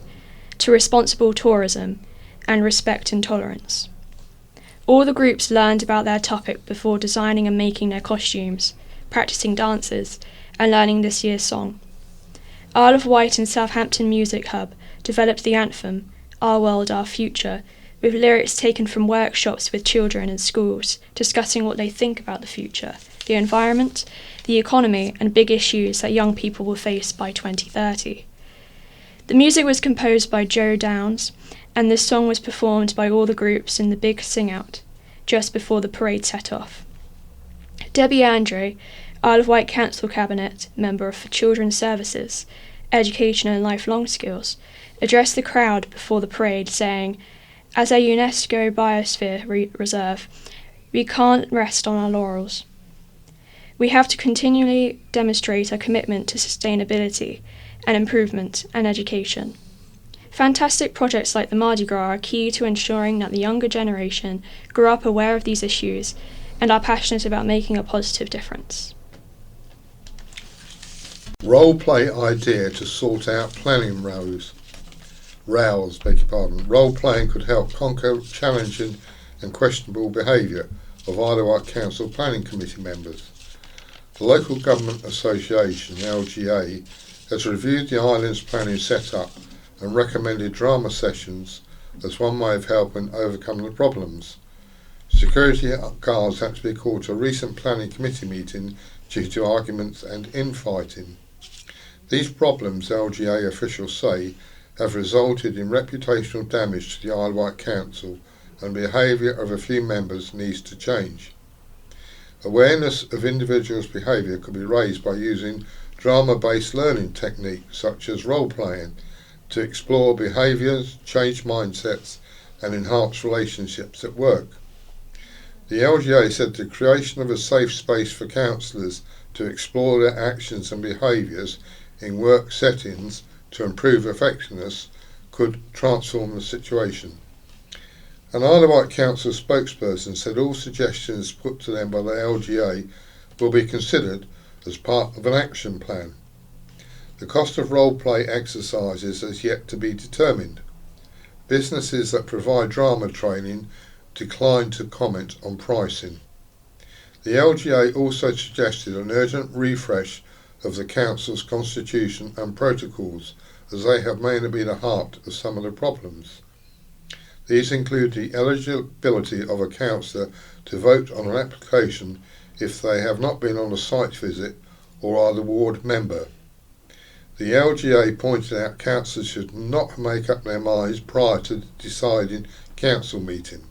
Speaker 7: to Responsible Tourism and Respect and Tolerance. All the groups learned about their topic before designing and making their costumes, practicing dances, and learning this year's song. Isle of Wight and Southampton Music Hub developed the anthem, Our World, Our Future, with lyrics taken from workshops with children in schools, discussing what they think about the future, the environment, the economy, and big issues that young people will face by 2030. The music was composed by Joe Downs, and this song was performed by all the groups in the big sing-out, just before the parade set off. Debbie Andre, Isle of Wight Council Cabinet member for Children's Services, Education and Lifelong Skills, addressed the crowd before the parade, saying, "As a UNESCO Biosphere Reserve, we can't rest on our laurels. We have to continually demonstrate our commitment to sustainability and improvement and education. Fantastic projects like the Mardi Gras are key to ensuring that the younger generation grow up aware of these issues and are passionate about making a positive difference."
Speaker 6: Role play idea to sort out planning rows. Role playing could help conquer challenging and questionable behaviour of Isle of Wight Council Planning Committee members. The Local Government Association, LGA, has reviewed the island's planning setup and recommended drama sessions as one way of helping overcome the problems. Security guards had to be called to a recent planning committee meeting due to arguments and infighting. These problems, LGA officials say, have resulted in reputational damage to the Isle of Wight Council, and behaviour of a few members needs to change. Awareness of individuals' behaviour could be raised by using drama-based learning techniques such as role-playing to explore behaviours, change mindsets and enhance relationships at work. The LGA said the creation of a safe space for counsellors to explore their actions and behaviours in work settings to improve effectiveness could transform the situation. An Isle of Wight Council spokesperson said all suggestions put to them by the LGA will be considered as part of an action plan. The cost of role-play exercises is yet to be determined. Businesses that provide drama training decline to comment on pricing. The LGA also suggested an urgent refresh of the Council's constitution and protocols, as they have mainly been the heart of some of the problems. These include the eligibility of a councillor to vote on an application if they have not been on a site visit or are the ward member. The LGA pointed out councillors should not make up their minds prior to the deciding council meeting.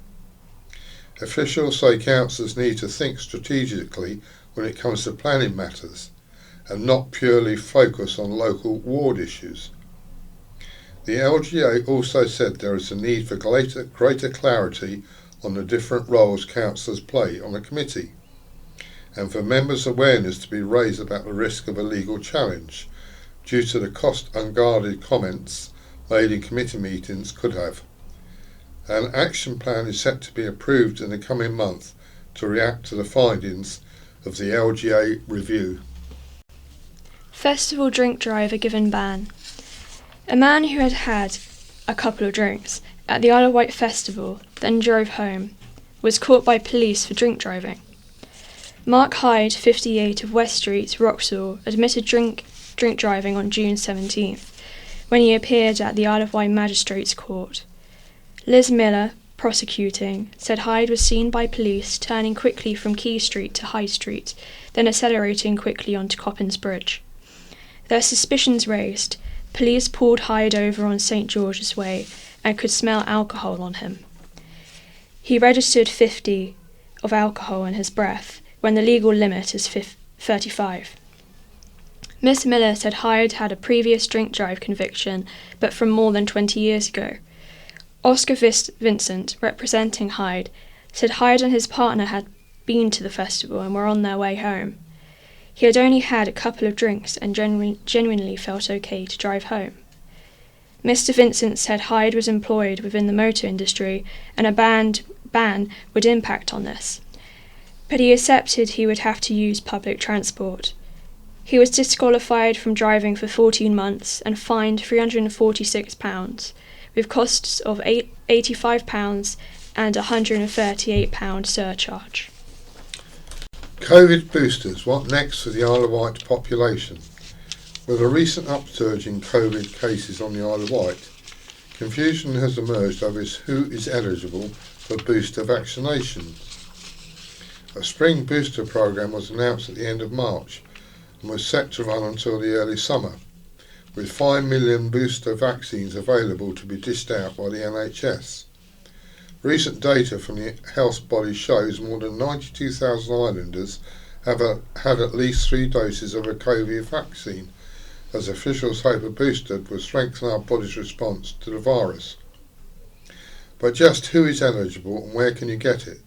Speaker 6: Officials say councillors need to think strategically when it comes to planning matters and not purely focus on local ward issues. The LGA also said there is a need for greater clarity on the different roles councillors play on a committee. and for members' awareness to be raised about the risk of a legal challenge due to the cost unguarded comments made in committee meetings could have. An action plan is set to be approved in the coming month to react to the findings of the LGA review.
Speaker 7: Festival drink driver given ban. A man who had had a couple of drinks at the Isle of Wight festival, then drove home, was caught by police for drink driving. Mark Hyde, 58 of West Street, Wroxall, admitted drink driving on June 17th, when he appeared at the Isle of Wight Magistrates Court. Liz Miller, prosecuting, said Hyde was seen by police turning quickly from Quay Street to High Street, then accelerating quickly onto Coppins Bridge. Their suspicions raised, police pulled Hyde over on St George's Way and could smell alcohol on him. He registered 50 of alcohol in his breath, when the legal limit is 35. Miss Miller said Hyde had a previous drink drive conviction, but from more than 20 years ago. Oscar Vincent, representing Hyde, said Hyde and his partner had been to the festival and were on their way home. He had only had a couple of drinks and genuinely felt okay to drive home. Mr. Vincent said Hyde was employed within the motor industry and a ban would impact on this, but he accepted he would have to use public transport. He was disqualified from driving for 14 months and fined £346, with costs of £85 and £138 surcharge.
Speaker 6: COVID boosters, what next for the Isle of Wight population? With a recent upsurge in COVID cases on the Isle of Wight, confusion has emerged over who is eligible for booster vaccinations. A spring booster programme was announced at the end of March and was set to run until the early summer, with 5 million booster vaccines available to be dished out by the NHS. Recent data from the health body shows more than 92,000 islanders have had at least 3 doses of a COVID vaccine, as officials hope a booster will strengthen our body's response to the virus. But just who is eligible and where can you get it?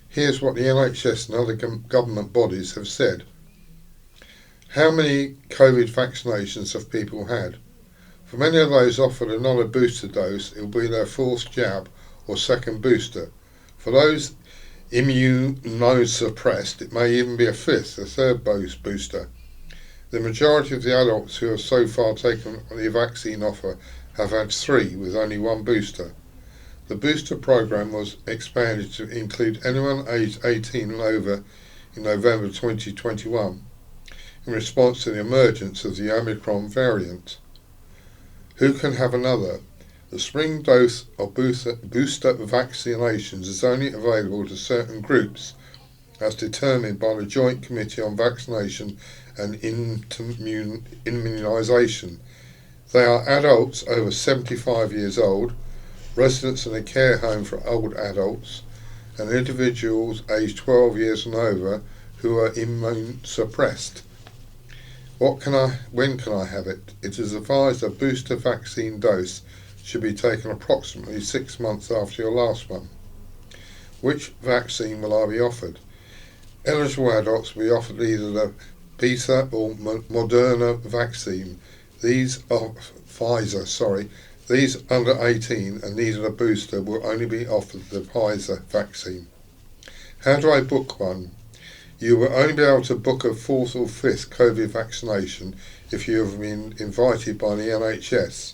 Speaker 6: Here's what the NHS and other government bodies have said. How many COVID vaccinations have people had? For many of those offered another booster dose, it will be their 4th jab or second booster. For those immunosuppressed, it may even be a 5th, a 3rd booster. The majority of the adults who have so far taken the vaccine offer have had 3 with only 1 booster. The booster programme was expanded to include anyone aged 18 and over in November 2021 in response to the emergence of the Omicron variant. Who can have another? The spring dose of booster vaccinations is only available to certain groups as determined by the Joint Committee on Vaccination and Immunisation. They are adults over 75 years old, residents in a care home for old adults, and individuals aged 12 years and over who are immune suppressed. When can I have it? It is advised a booster vaccine dose should be taken approximately 6 months after your last one. Which vaccine will I be offered? Eligible adults will be offered either the Beta or Moderna vaccine. These are Pfizer, These under 18 and needed a booster will only be offered the Pfizer vaccine. How do I book one? You will only be able to book a 4th or 5th COVID vaccination if you have been invited by the NHS.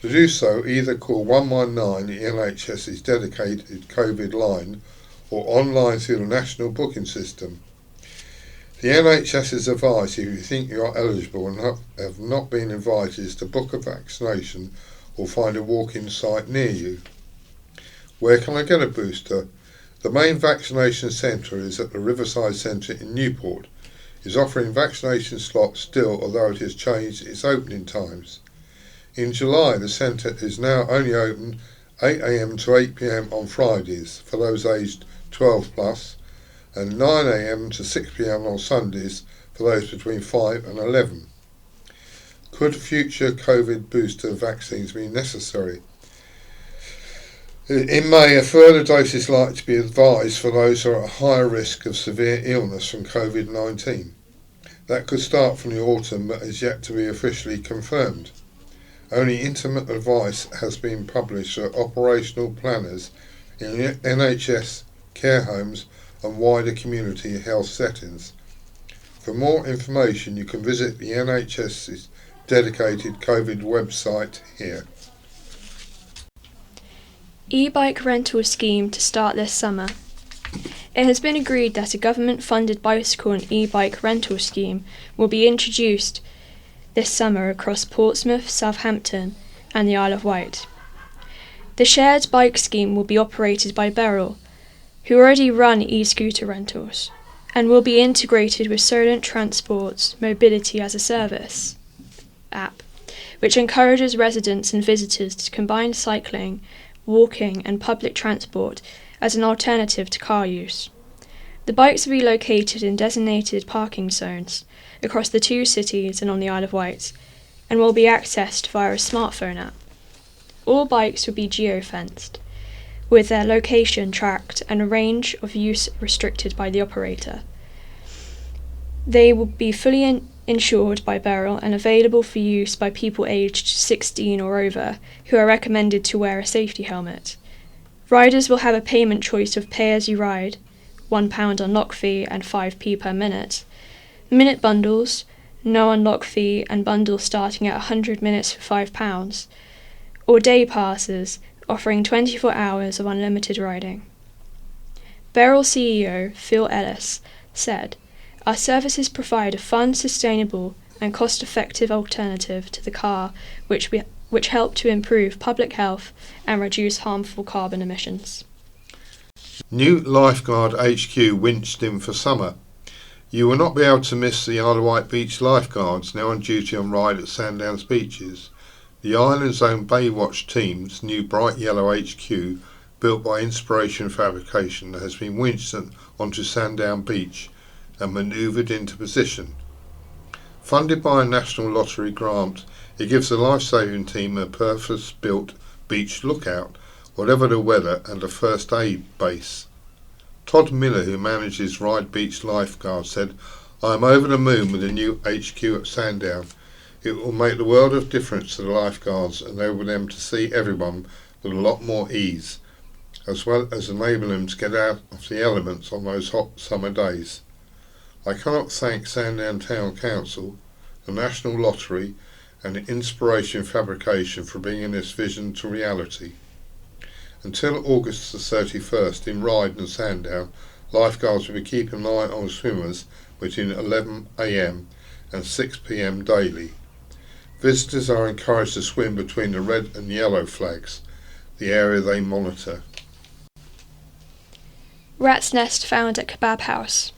Speaker 6: To do so, either call 119, the NHS's dedicated COVID line, or online through the national booking system. The NHS's advice, if you think you are eligible and have not been invited, is to book a vaccination or find a walk-in site near you. Where can I get a booster? The main vaccination centre is at the Riverside Centre in Newport. It is offering vaccination slots still, although it has changed its opening times. In July, the centre is now only open 8 a.m. to 8 p.m. on Fridays for those aged 12 plus, and 9 a.m. to 6 p.m. on Sundays for those between 5 and 11. Could future COVID booster vaccines be necessary? In May, a further dose is likely to be advised for those who are at higher risk of severe illness from COVID-19. That could start from the autumn but is yet to be officially confirmed. Only intimate advice has been published for operational planners in NHS care homes and wider community health settings. For more information, you can visit the NHS's dedicated COVID website here.
Speaker 7: E-bike rental scheme to start this summer. It has been agreed that a government-funded bicycle and e-bike rental scheme will be introduced this summer across Portsmouth, Southampton and the Isle of Wight. The shared bike scheme will be operated by Beryl, who already run e-scooter rentals, and will be integrated with Solent Transport's Mobility as a Service app, which encourages residents and visitors to combine cycling, walking and public transport as an alternative to car use. The bikes will be located in designated parking zones across the two cities and on the Isle of Wight, and will be accessed via a smartphone app. All bikes will be geo-fenced, with their location tracked and a range of use restricted by the operator. They will be fully insured by Beryl and available for use by people aged 16 or over who are recommended to wear a safety helmet. Riders will have a payment choice of pay as you ride, £1 unlock fee and 5p per minute, minute bundles, no unlock fee and bundles starting at 100 minutes for £5, or day passes offering 24 hours of unlimited riding. Beryl CEO Phil Ellis said, "Our services provide a fun, sustainable and cost-effective alternative to the car which help to improve public health and reduce harmful carbon emissions."
Speaker 6: New Lifeguard HQ winched in for summer. You will not be able to miss the Isle of Wight Beach lifeguards now on duty on Ryde at Sandowns beaches. The island's own Baywatch team's new bright yellow HQ, built by Inspiration Fabrication, has been winched onto Sandown Beach and manoeuvred into position. Funded by a National Lottery grant, it gives the lifesaving team a purpose-built beach lookout, whatever the weather, and a first aid base. Todd Miller, who manages Ryde Beach Lifeguard, said, "I am over the moon with the new HQ at Sandown. It will make the world of difference to the lifeguards and enable them to see everyone with a lot more ease, as well as enable them to get out of the elements on those hot summer days. I cannot thank Sandown Town Council, the National Lottery and the Inspiration Fabrication for bringing this vision to reality." Until August the 31st in Ryde and Sandown, lifeguards will be keeping an eye on swimmers between 11 a.m. and 6 p.m. daily. Visitors are encouraged to swim between the red and yellow flags, the area they monitor.
Speaker 7: Rat's nest found at Kebab House.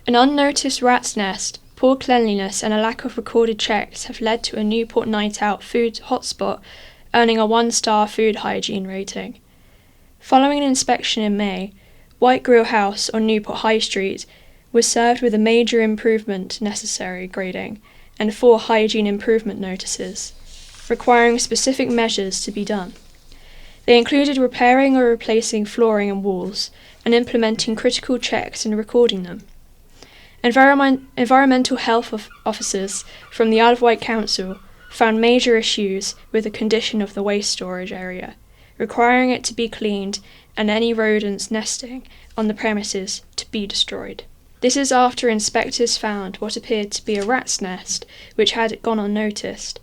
Speaker 7: An unnoticed rat's nest, poor cleanliness and a lack of recorded checks have led to a Newport night out food hotspot earning a 1-star food hygiene rating. Following an inspection in May, White Grill House on Newport High Street was served with a major improvement necessary grading and 4 hygiene improvement notices, requiring specific measures to be done. They included repairing or replacing flooring and walls and implementing critical checks and recording them. Environmental health officers from the Isle of Wight Council found major issues with the condition of the waste storage area, requiring it to be cleaned and any rodents nesting on the premises to be destroyed. This is after inspectors found what appeared to be a rat's nest which had gone unnoticed,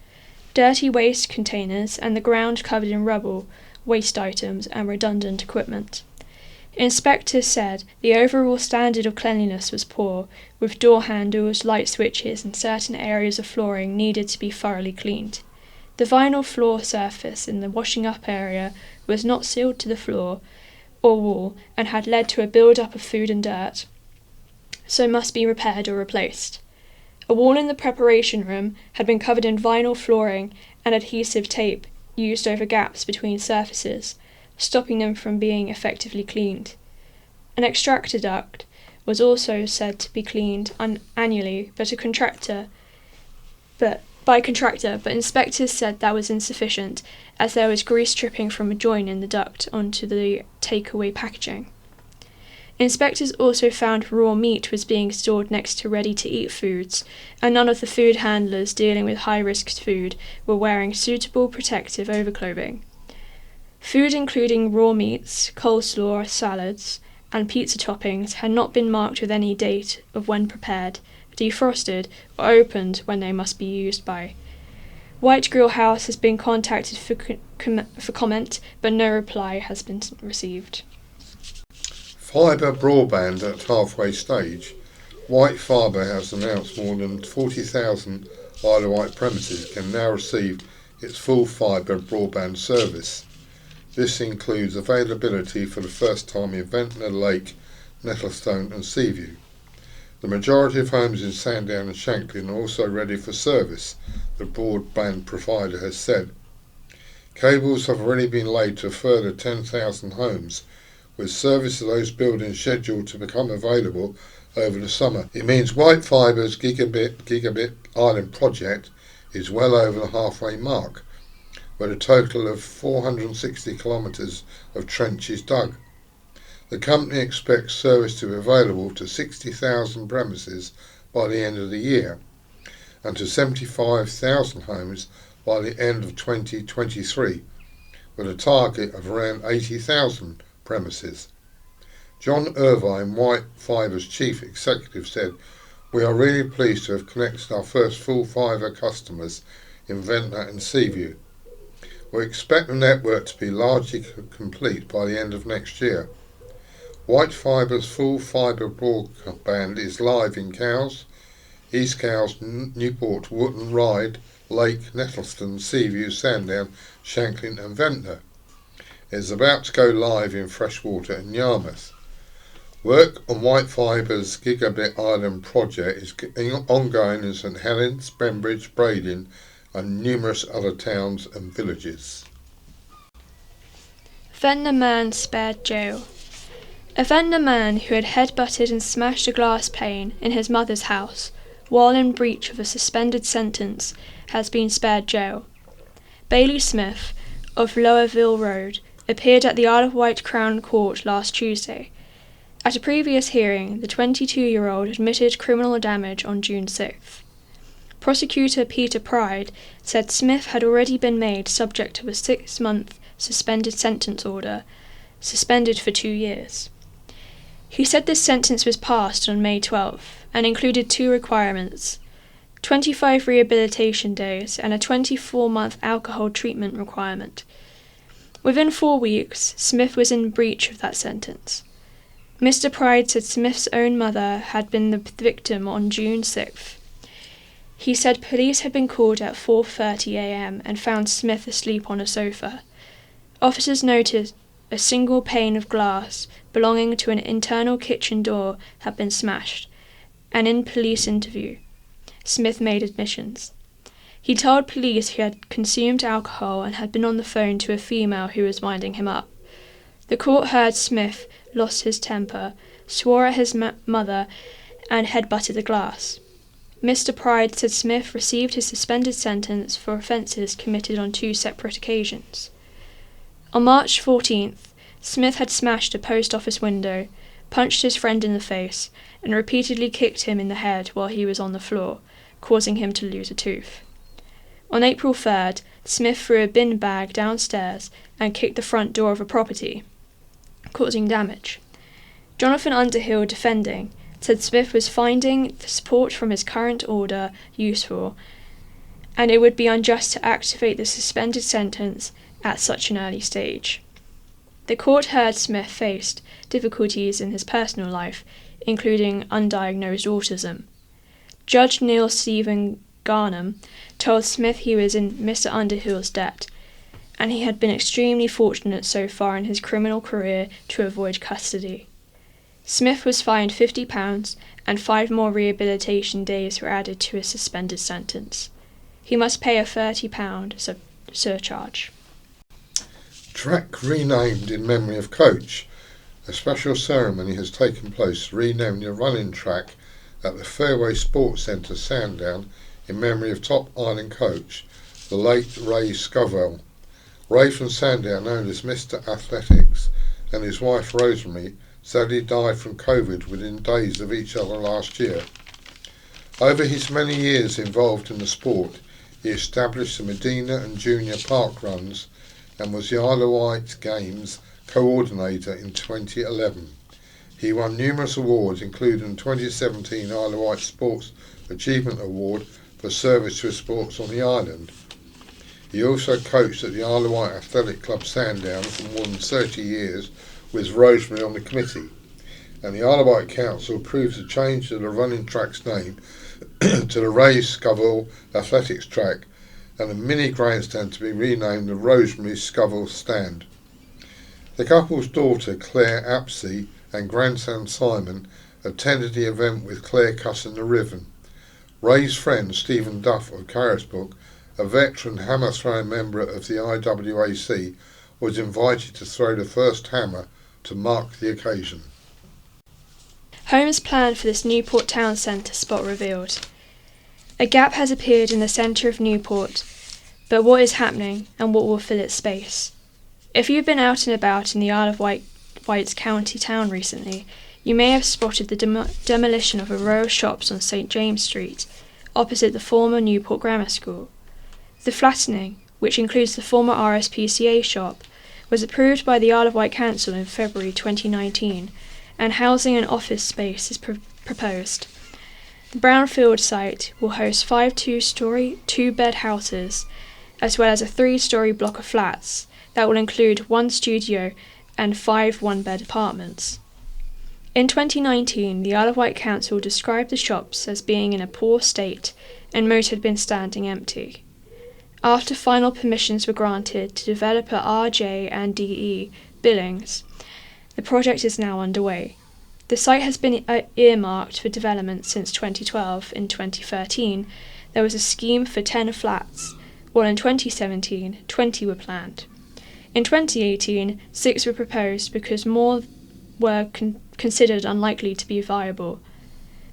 Speaker 7: dirty waste containers and the ground covered in rubble, waste items and redundant equipment. Inspectors said the overall standard of cleanliness was poor, with door handles, light switches and certain areas of flooring needed to be thoroughly cleaned. The vinyl floor surface in the washing up area was not sealed to the floor or wall and had led to a build-up of food and dirt, so must be repaired or replaced. A wall in the preparation room had been covered in vinyl flooring and adhesive tape used over gaps between surfaces, stopping them from being effectively cleaned. An extractor duct was also said to be cleaned annually, but by a contractor, but inspectors said that was insufficient as there was grease dripping from a joint in the duct onto the takeaway packaging. Inspectors also found raw meat was being stored next to ready-to-eat foods, and none of the food handlers dealing with high-risk food were wearing suitable protective overclothing. Food including raw meats, coleslaw, salads, and pizza toppings had not been marked with any date of when prepared, defrosted, or opened when they must be used by. Wight Grill House has been contacted for comment, but no reply has been received.
Speaker 6: Fibre broadband at halfway stage. Wight Fibre has announced more than 40,000 Isle of Wight premises can now receive its full fibre broadband service. This includes availability for the first time in Ventnor, Lake, Nettlestone and Seaview. The majority of homes in Sandown and Shanklin are also ready for service, the broadband provider has said. Cables have already been laid to a further 10,000 homes, with service of those buildings scheduled to become available over the summer. It means Wight Fibre's Gigabit Island project is well over the halfway mark, with a total of 460 kilometres of trenches dug. The company expects service to be available to 60,000 premises by the end of the year and to 75,000 homes by the end of 2023, with a target of around 80,000 premises. John Irvine, Wight Fibre's chief executive, said, "We are really pleased to have connected our first full fibre customers in Ventnor and Seaview. We expect the network to be largely complete by the end of next year." Wight Fibre's full fibre broadband is live in Cowes, East Cowes, Newport, Wootton, Ryde, Lake, Nettlestone, Seaview, Sandown, Shanklin and Ventnor. It is about to go live in Freshwater and Yarmouth. Work on Wight Fibre's Gigabit Island project is ongoing in St Helens, Bembridge, Brading and numerous other towns and villages.
Speaker 7: Ventnor man spared jail. A Ventnor man who had headbutted and smashed a glass pane in his mother's house while in breach of a suspended sentence has been spared jail. Bailey Smith, of Lowerville Road, appeared at the Isle of Wight Crown Court last Tuesday. At a previous hearing, the 22-year-old admitted criminal damage on June 6th. Prosecutor Peter Pride said Smith had already been made subject to a 6-month suspended sentence order, suspended for 2 years. He said this sentence was passed on May 12 and included 2 requirements: 25 rehabilitation days and a 24-month alcohol treatment requirement. Within 4 weeks, Smith was in breach of that sentence. Mr. Pride said Smith's own mother had been the victim on June 6th. He said police had been called at 4:30 a.m. and found Smith asleep on a sofa. Officers noted a single pane of glass belonging to an internal kitchen door had been smashed, and in police interview, Smith made admissions. He told police he had consumed alcohol and had been on the phone to a female who was winding him up. The court heard Smith lost his temper, swore at his mother, and headbutted the glass. Mr. Pride said Smith received his suspended sentence for offences committed on 2 separate occasions. On March 14th, Smith had smashed a post office window, punched his friend in the face, and repeatedly kicked him in the head while he was on the floor, causing him to lose a tooth. On April 3rd, Smith threw a bin bag downstairs and kicked the front door of a property, causing damage. Jonathan Underhill, defending, said Smith was finding the support from his current order useful, and it would be unjust to activate the suspended sentence at such an early stage. The court heard Smith faced difficulties in his personal life, including undiagnosed autism. Judge Neil Stephen Garnham told Smith he was in Mr. Underhill's debt, and he had been extremely fortunate so far in his criminal career to avoid custody. Smith was fined £50 and 5 more rehabilitation days were added to his suspended sentence. He must pay a £30 surcharge.
Speaker 6: Track renamed in memory of coach. A special ceremony has taken place renaming the running track at the Fairway Sports Centre, Sandown, in memory of top Island coach, the late Ray Scottville. Ray from Sandown, known as Mr. Athletics, and his wife Rosemary sadly died from COVID within days of each other last year. Over his many years involved in the sport, he established the Medina and Junior Park runs and was the Isle of Wight Games coordinator in 2011. He won numerous awards, including the 2017 Isle of Wight Sports Achievement Award for service to sports on the island. He also coached at the Isle of Wight Athletic Club Sandown for more than 30 years with Rosemary on the committee, and the Isle of Wight Council approved the change of the running track's name to the Ray Scottville Athletics Track and a mini grandstand to be renamed the Rosemary Scottville Stand. The couple's daughter Claire Apsey and grandson Simon attended the event with Claire cussing the ribbon. Ray's friend Stephen Duff of Carisbrook, a veteran hammer throwing member of the IWAC, was invited to throw the first hammer to mark the occasion.
Speaker 7: Homes planned for this Newport town centre spot revealed. A gap has appeared in the centre of Newport, but what is happening and what will fill its space? If you've been out and about in the Isle of Wight's county town recently, you may have spotted the demolition of a row of shops on St James Street, opposite the former Newport Grammar School. The flattening, which includes the former RSPCA shop, was approved by the Isle of Wight Council in February 2019, and housing and office space is proposed. The brownfield site will host 5 two-storey, 2-bed houses, as well as a 3-storey block of flats that will include 1 studio and 5 one-bed apartments. In 2019, the Isle of Wight Council described the shops as being in a poor state and most had been standing empty. After final permissions were granted to developer RJ and DE Billings, the project is now underway. The site has been earmarked for development since 2012. In 2013, there was a scheme for 10 flats, while in 2017, 20 were planned. In 2018, 6 were proposed because more were considered unlikely to be viable.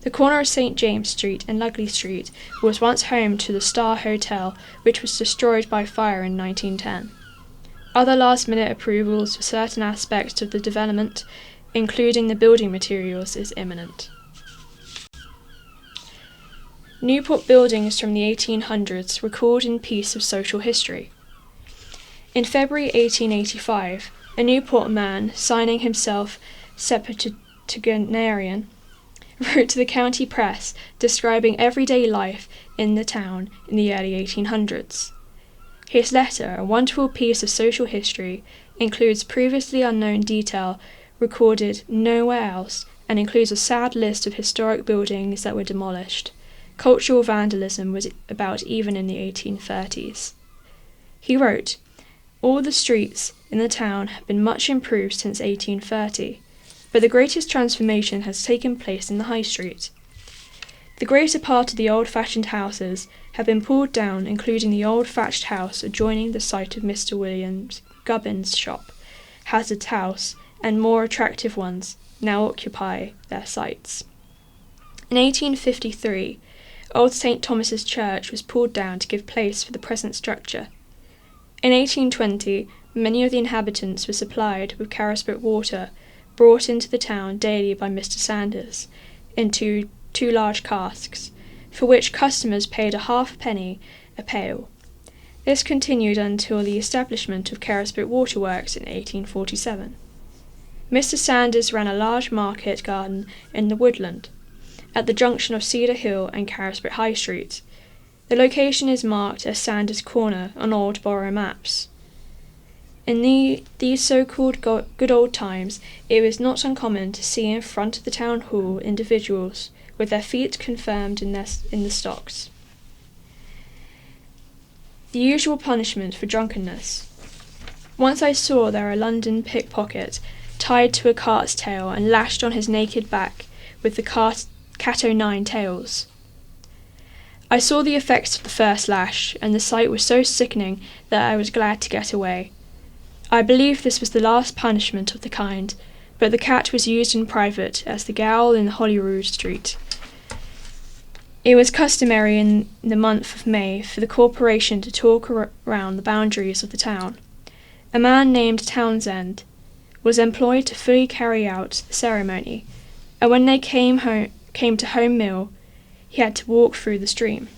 Speaker 7: The corner of St James Street and Langley Street was once home to the Star Hotel, which was destroyed by fire in 1910. Other last-minute approvals for certain aspects of the development, including the building materials, is imminent. Newport buildings from the 1800s record in piece of social history. In February 1885, a Newport man, signing himself septuagenarian, wrote to the county press describing everyday life in the town in the early 1800s. His letter, a wonderful piece of social history, includes previously unknown detail recorded nowhere else and includes a sad list of historic buildings that were demolished. Cultural vandalism was about even in the 1830s. He wrote, "All the streets in the town have been much improved since 1830, but the greatest transformation has taken place in the High Street. The greater part of the old-fashioned houses have been pulled down, including the old thatched house adjoining the site of Mr. William Gubbin's shop, Hazard's house, and more attractive ones now occupy their sites. In 1853, Old St. Thomas's Church was pulled down to give place for the present structure. In 1820, many of the inhabitants were supplied with Carisbrook water, brought into the town daily by Mr. Sanders, into 2 large casks, for which customers paid a halfpenny a pail. This continued until the establishment of Carisbrook Waterworks in 1847. Mr. Sanders ran a large market garden in the woodland, at the junction of Cedar Hill and Carisbrook High Street. The location is marked as Sanders Corner on old borough maps. In these so-called good old times, it was not uncommon to see in front of the town hall individuals with their feet confirmed in the stocks. The usual punishment for drunkenness. Once I saw there a London pickpocket tied to a cart's tail and lashed on his naked back with the cat o' nine tails. I saw the effects of the first lash, and the sight was so sickening that I was glad to get away. I believe this was the last punishment of the kind, but the cat was used in private as the Gowl in Holyrood Street. It was customary in the month of May for the corporation to talk around the boundaries of the town. A man named Townsend was employed to fully carry out the ceremony, and when they came to Home Mill, he had to walk through the stream.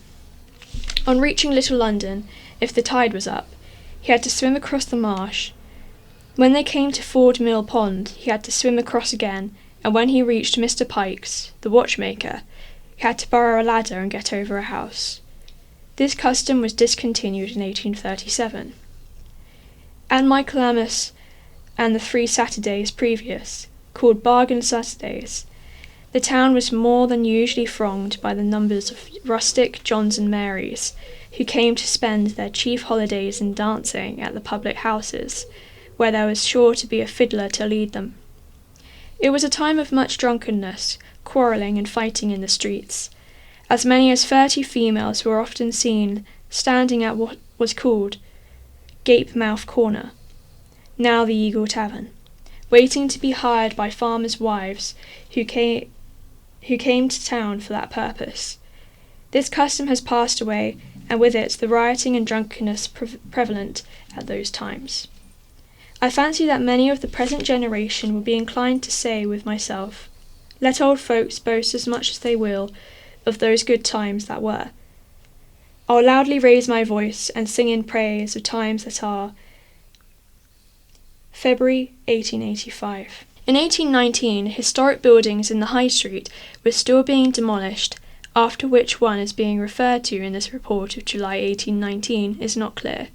Speaker 7: On reaching Little London, if the tide was up, he had to swim across the marsh. When they came to Ford Mill Pond, he had to swim across again, and when he reached Mr. Pike's, the watchmaker, he had to borrow a ladder and get over a house. This custom was discontinued in 1837. At Michaelmas and the 3 Saturdays previous, called Bargain Saturdays, the town was more than usually thronged by the numbers of rustic Johns and Marys, who came to spend their chief holidays in dancing at the public houses, where there was sure to be a fiddler to lead them. It was a time of much drunkenness, quarrelling and fighting in the streets. As many as 30 females were often seen standing at what was called Gape Mouth Corner, now the Eagle Tavern, waiting to be hired by farmers' wives who came to town for that purpose. This custom has passed away, and with it the rioting and drunkenness prevalent at those times. I fancy that many of the present generation will be inclined to say with myself, let old folks boast as much as they will of those good times that were. I'll loudly raise my voice and sing in praise of times that are. February 1885. In 1819, historic buildings in the High Street were still being demolished, after which one is being referred to in this report of July 1819 is not clear.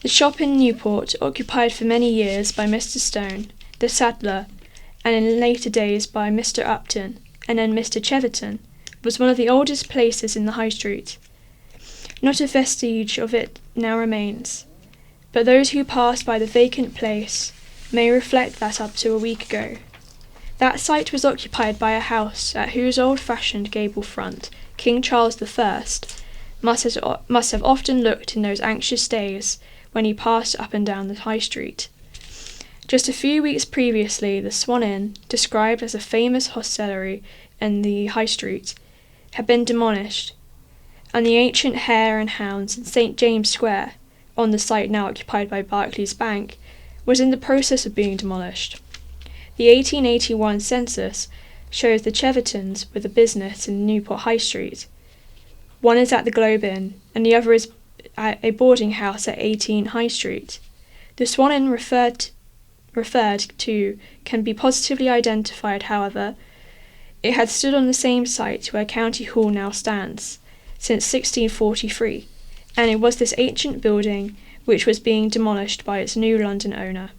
Speaker 7: The shop in Newport, occupied for many years by Mr. Stone, the saddler, and in later days by Mr. Upton, and then Mr. Cheverton, was one of the oldest places in the High Street. Not a vestige of it now remains, but those who passed by the vacant place may reflect that up to a week ago. That site was occupied by a house at whose old-fashioned gable front King Charles I must have often looked in those anxious days when he passed up and down the High Street. Just a few weeks previously, the Swan Inn, described as a famous hostelry in the High Street, had been demolished, and the ancient Hare and Hounds in St. James Square, on the site now occupied by Barclays Bank, was in the process of being demolished. The 1881 census shows the Chevertons with a business in Newport High Street. One is at the Globe Inn, and the other is at a boarding house at 18 High Street. The Swan Inn referred to can be positively identified, however. It had stood on the same site where County Hall now stands, since 1643, and it was this ancient building which was being demolished by its new London owner.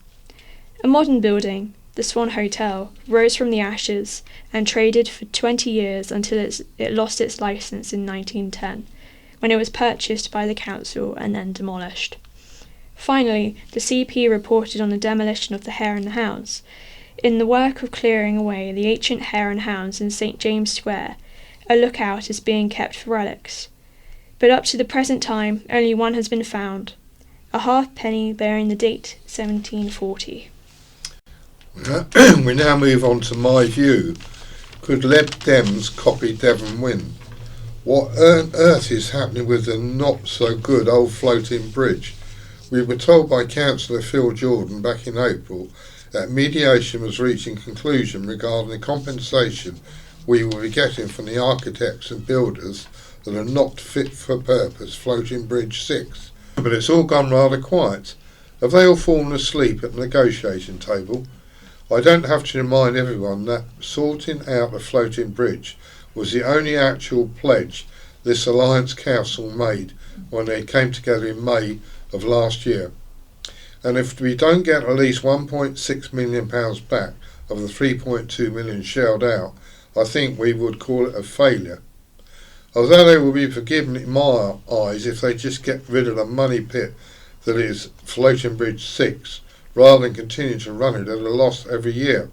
Speaker 7: A modern building, the Swan Hotel, rose from the ashes and traded for 20 years until it lost its licence in 1910, when it was purchased by the council and then demolished. Finally, the CP reported on the demolition of the Hare and Hounds. In the work of clearing away the ancient Hare and Hounds in St. James Square, a lookout is being kept for relics. But up to the present time, only one has been found, a halfpenny bearing the date 1740.
Speaker 6: We now move on to My View. Could Lib Dems copy Devon win? What on earth is happening with the not-so-good old floating bridge? We were told by Councillor Phil Jordan back in April that mediation was reaching conclusion regarding the compensation we will be getting from the architects and builders that are not fit for purpose floating bridge 6. But it's all gone rather quiet. Have they all fallen asleep at the negotiating table? I don't have to remind everyone that sorting out a floating bridge was the only actual pledge this Alliance Council made when they came together in May of last year. And if we don't get at least £1.6 million back of the £3.2 million shelled out, I think we would call it a failure. Although they will be forgiven in my eyes if they just get rid of the money pit that is Floating Bridge 6, rather than continue to run it at a loss every year.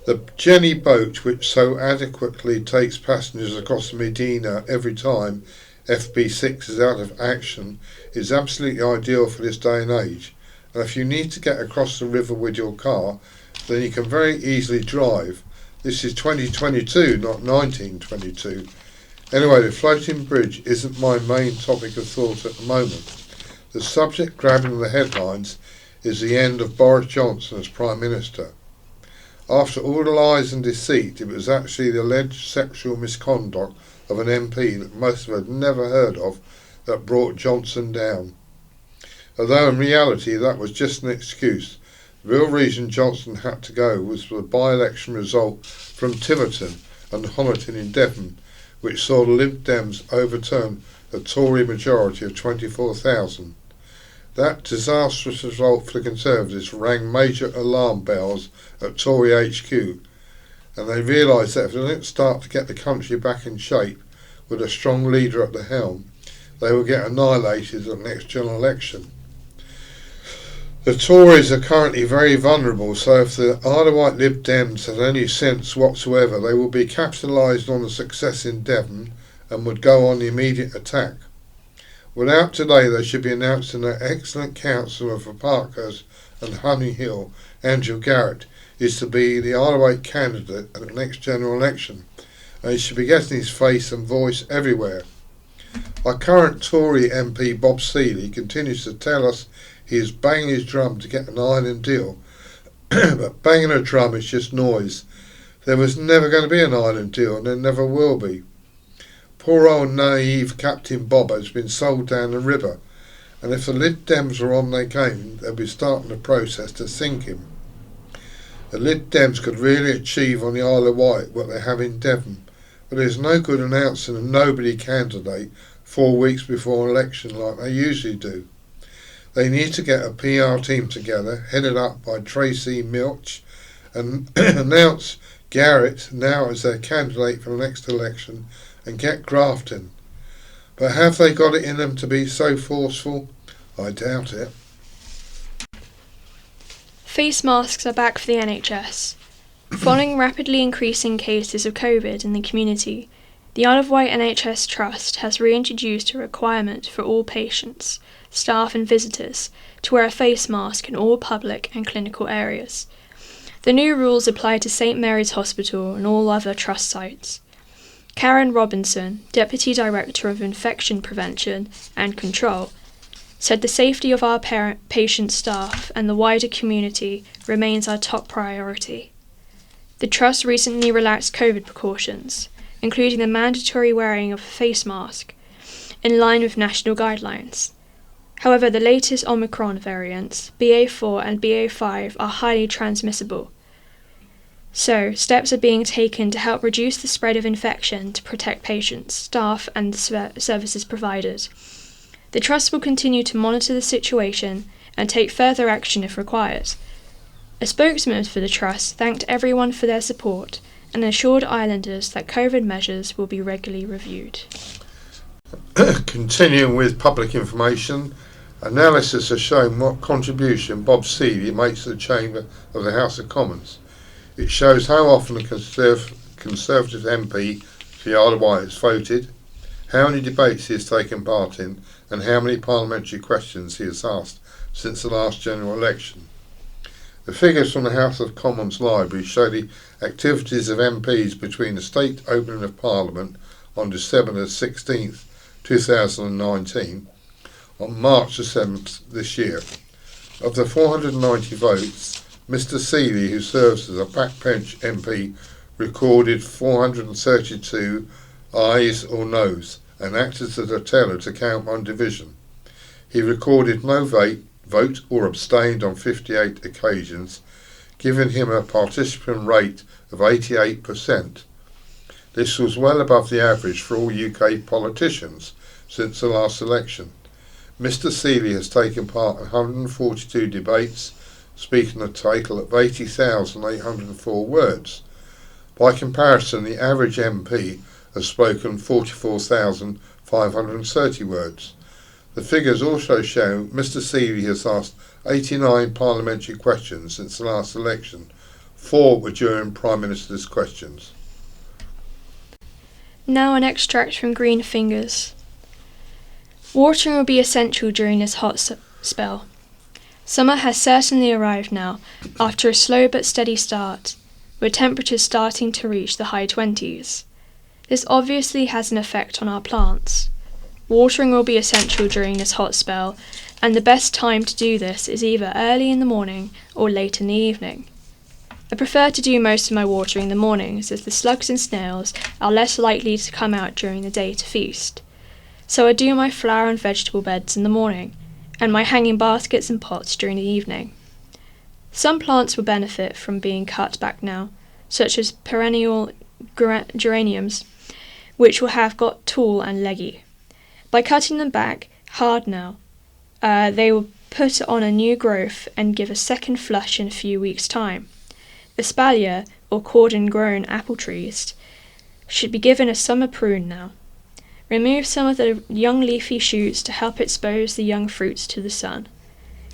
Speaker 6: The Jenny boat, which so adequately takes passengers across the Medina every time FB6 is out of action, is absolutely ideal for this day and age. And if you need to get across the river with your car, then you can very easily drive. This is 2022, not 1922. Anyway, the floating bridge isn't my main topic of thought at the moment. The subject grabbing the headlines is the end of Boris Johnson as Prime Minister. After all the lies and deceit, it was actually the alleged sexual misconduct of an MP that most of us had never heard of that brought Johnson down. Although in reality that was just an excuse, the real reason Johnson had to go was the by-election result from Tiverton and Honiton in Devon, which saw the Lib Dems overturn a Tory majority of 24,000. That disastrous result for the Conservatives rang major alarm bells at Tory HQ, and they realised that if they didn't start to get the country back in shape with a strong leader at the helm, they would get annihilated at the next general election. The Tories are currently very vulnerable, so if the Isle of Wight Lib Dems had any sense whatsoever, they will be capitalised on the success in Devon and would go on the immediate attack. Without delay, they should be announcing that excellent councillor for Parkhurst and Honey Hill, Andrew Garrett, is to be the Isle of Wight candidate at the next general election, and he should be getting his face and voice everywhere. Our current Tory MP Bob Seeley continues to tell us he is banging his drum to get an island deal, but banging a drum is just noise. There was never going to be an island deal, and there never will be. Poor old naive Captain Bob has been sold down the river, and if the Lib Dems were on their game, they'd be starting the process to sink him. The Lib Dems could really achieve on the Isle of Wight what they have in Devon, but there's no good announcing a nobody candidate 4 weeks before an election like they usually do. They need to get a PR team together, headed up by Tracy Milch, and announce Garrett now as their candidate for the next election and get grafting. But have they got it in them to be so forceful? I doubt it.
Speaker 7: Face masks are back for the NHS. Following rapidly increasing cases of COVID in the community, the Isle of Wight NHS Trust has reintroduced a requirement for all patients, staff and visitors to wear a face mask in all public and clinical areas. The new rules apply to St Mary's Hospital and all other trust sites. Karen Robinson, Deputy Director of Infection Prevention and Control, said the safety of our patient staff and the wider community remains our top priority. The Trust recently relaxed COVID precautions, including the mandatory wearing of a face mask, in line with national guidelines. However, the latest Omicron variants, BA4 and BA5, are highly transmissible. So, steps are being taken to help reduce the spread of infection to protect patients, staff and the services provided. The Trust will continue to monitor the situation and take further action if required. A spokesman for the Trust thanked everyone for their support and assured islanders that COVID measures will be regularly reviewed.
Speaker 6: Continuing with public information, analysis has shown what contribution Bob Seeley makes to the chamber of the House of Commons. It shows how often a Conservative MP for the Isle of Wight has voted, how many debates he has taken part in, and how many parliamentary questions he has asked since the last general election. The figures from the House of Commons Library show the activities of MPs between the state opening of Parliament on December the 16th, 2019, on March the 7th this year. Of the 490 votes, Mr Seeley, who serves as a backbench MP, recorded 432 ayes or noes and acted as a teller to count one division. He recorded no vote or abstained on 58 occasions, giving him a participant rate of 88%. This was well above the average for all UK politicians since the last election. Mr Seeley has taken part in 142 debates, speaking a total of 80,804 words. By comparison, the average MP has spoken 44,530 words. The figures also show Mr Seeley has asked 89 parliamentary questions since the last election. 4 were during Prime Minister's questions.
Speaker 7: Now an extract from Green Fingers. Watering will be essential during this hot spell. Summer has certainly arrived now, after a slow but steady start. with temperatures starting to reach the high 20s. This obviously has an effect on our plants. Watering will be essential during this hot spell, and the best time to do this is either early in the morning or late in the evening. I prefer to do most of my watering in the mornings, as the slugs and snails are less likely to come out during the day to feast. So I do my flower and vegetable beds in the morning, and my hanging baskets and pots during the evening. Some plants will benefit from being cut back now, such as perennial geraniums, which will have got tall and leggy. By cutting them back hard now, they will put on a new growth and give a second flush in a few weeks' time. Espalier, or cordon-grown apple trees, should be given a summer prune now. Remove some of the young leafy shoots to help expose the young fruits to the sun.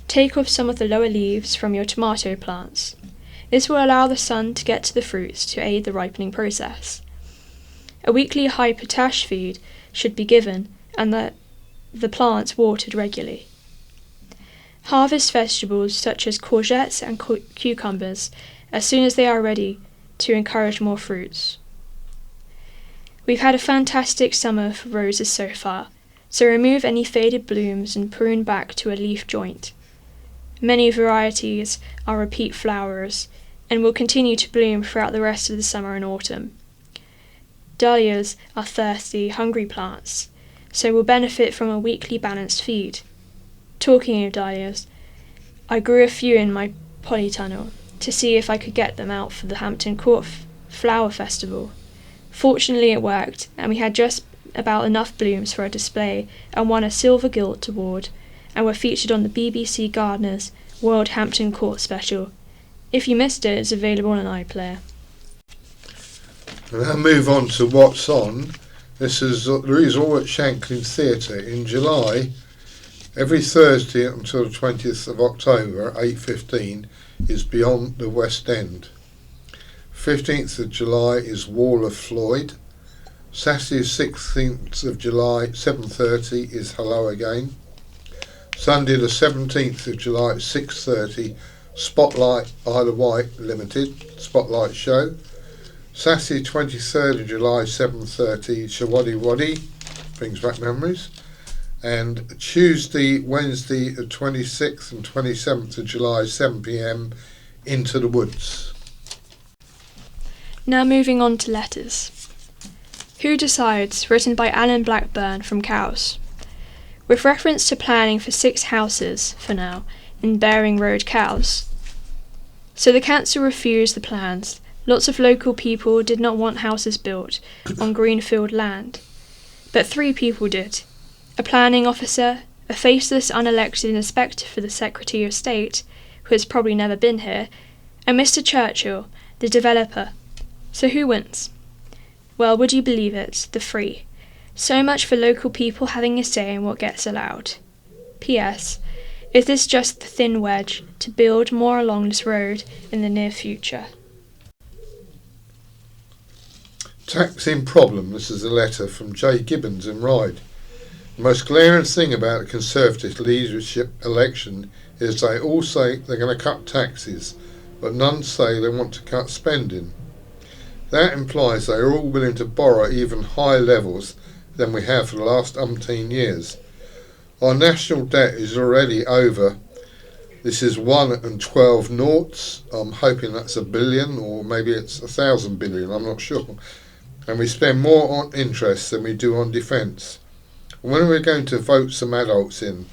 Speaker 7: Take off some of the lower leaves from your tomato plants. This will allow the sun to get to the fruits to aid the ripening process. A weekly high potash feed should be given and the plants watered regularly. Harvest vegetables such as courgettes and cucumbers as soon as they are ready to encourage more fruits. We've had a fantastic summer for roses so far, so remove any faded blooms and prune back to a leaf joint. Many varieties are repeat flowers and will continue to bloom throughout the rest of the summer and autumn. Dahlias are thirsty, hungry plants, so will benefit from a weekly balanced feed. Talking of dahlias, I grew a few in my polytunnel to see if I could get them out for the Hampton Court Flower Festival. Fortunately it worked, and we had just about enough blooms for a display and won a Silver Gilt award, and were featured on the BBC Gardeners World Hampton Court special. If you missed it, it's available on iPlayer.
Speaker 6: And now move on to what's on. This is all at Shanklin Theatre in July. Every Thursday until the 20th of October at 8:15 is Beyond the West End. 15th of July is Wall of Floyd. Saturday 16th of July 7:30 is Hello Again. Sunday the 17th of July at 6:30 Spotlight Isle of Wight Limited Spotlight Show. Saturday 23rd of July 7:30 Shawaddy Waddy, brings back memories. And Tuesday, Wednesday the 26th and 27th of July 7pm Into the Woods.
Speaker 7: Now moving on to letters. Who Decides, written by Alan Blackburn from Cowes. With reference to planning for 6 houses, for now, in Baring Road, Cowes. So the council refused the plans. Lots of local people did not want houses built on greenfield land. But 3 people did. A planning officer, a faceless unelected inspector for the Secretary of State, who has probably never been here, and Mr. Churchill, the developer. So who wins? Well, would you believe it, the 3. So much for local people having a say in what gets allowed. P.S. Is this just the thin wedge to build more along this road in the near future?
Speaker 6: Taxing problem. This is a letter from J. Gibbons in Ryde. The most glaring thing about the Conservative leadership election is they all say they're going to cut taxes, but none say they want to cut spending. That implies they are all willing to borrow even higher levels than we have for the last umpteen years. Our national debt is already over. This is 1 and 12 noughts. I'm hoping that's $1 billion, or maybe it's 1,000 billion, I'm not sure. And we spend more on interest than we do on defence. When are we going to vote some adults in?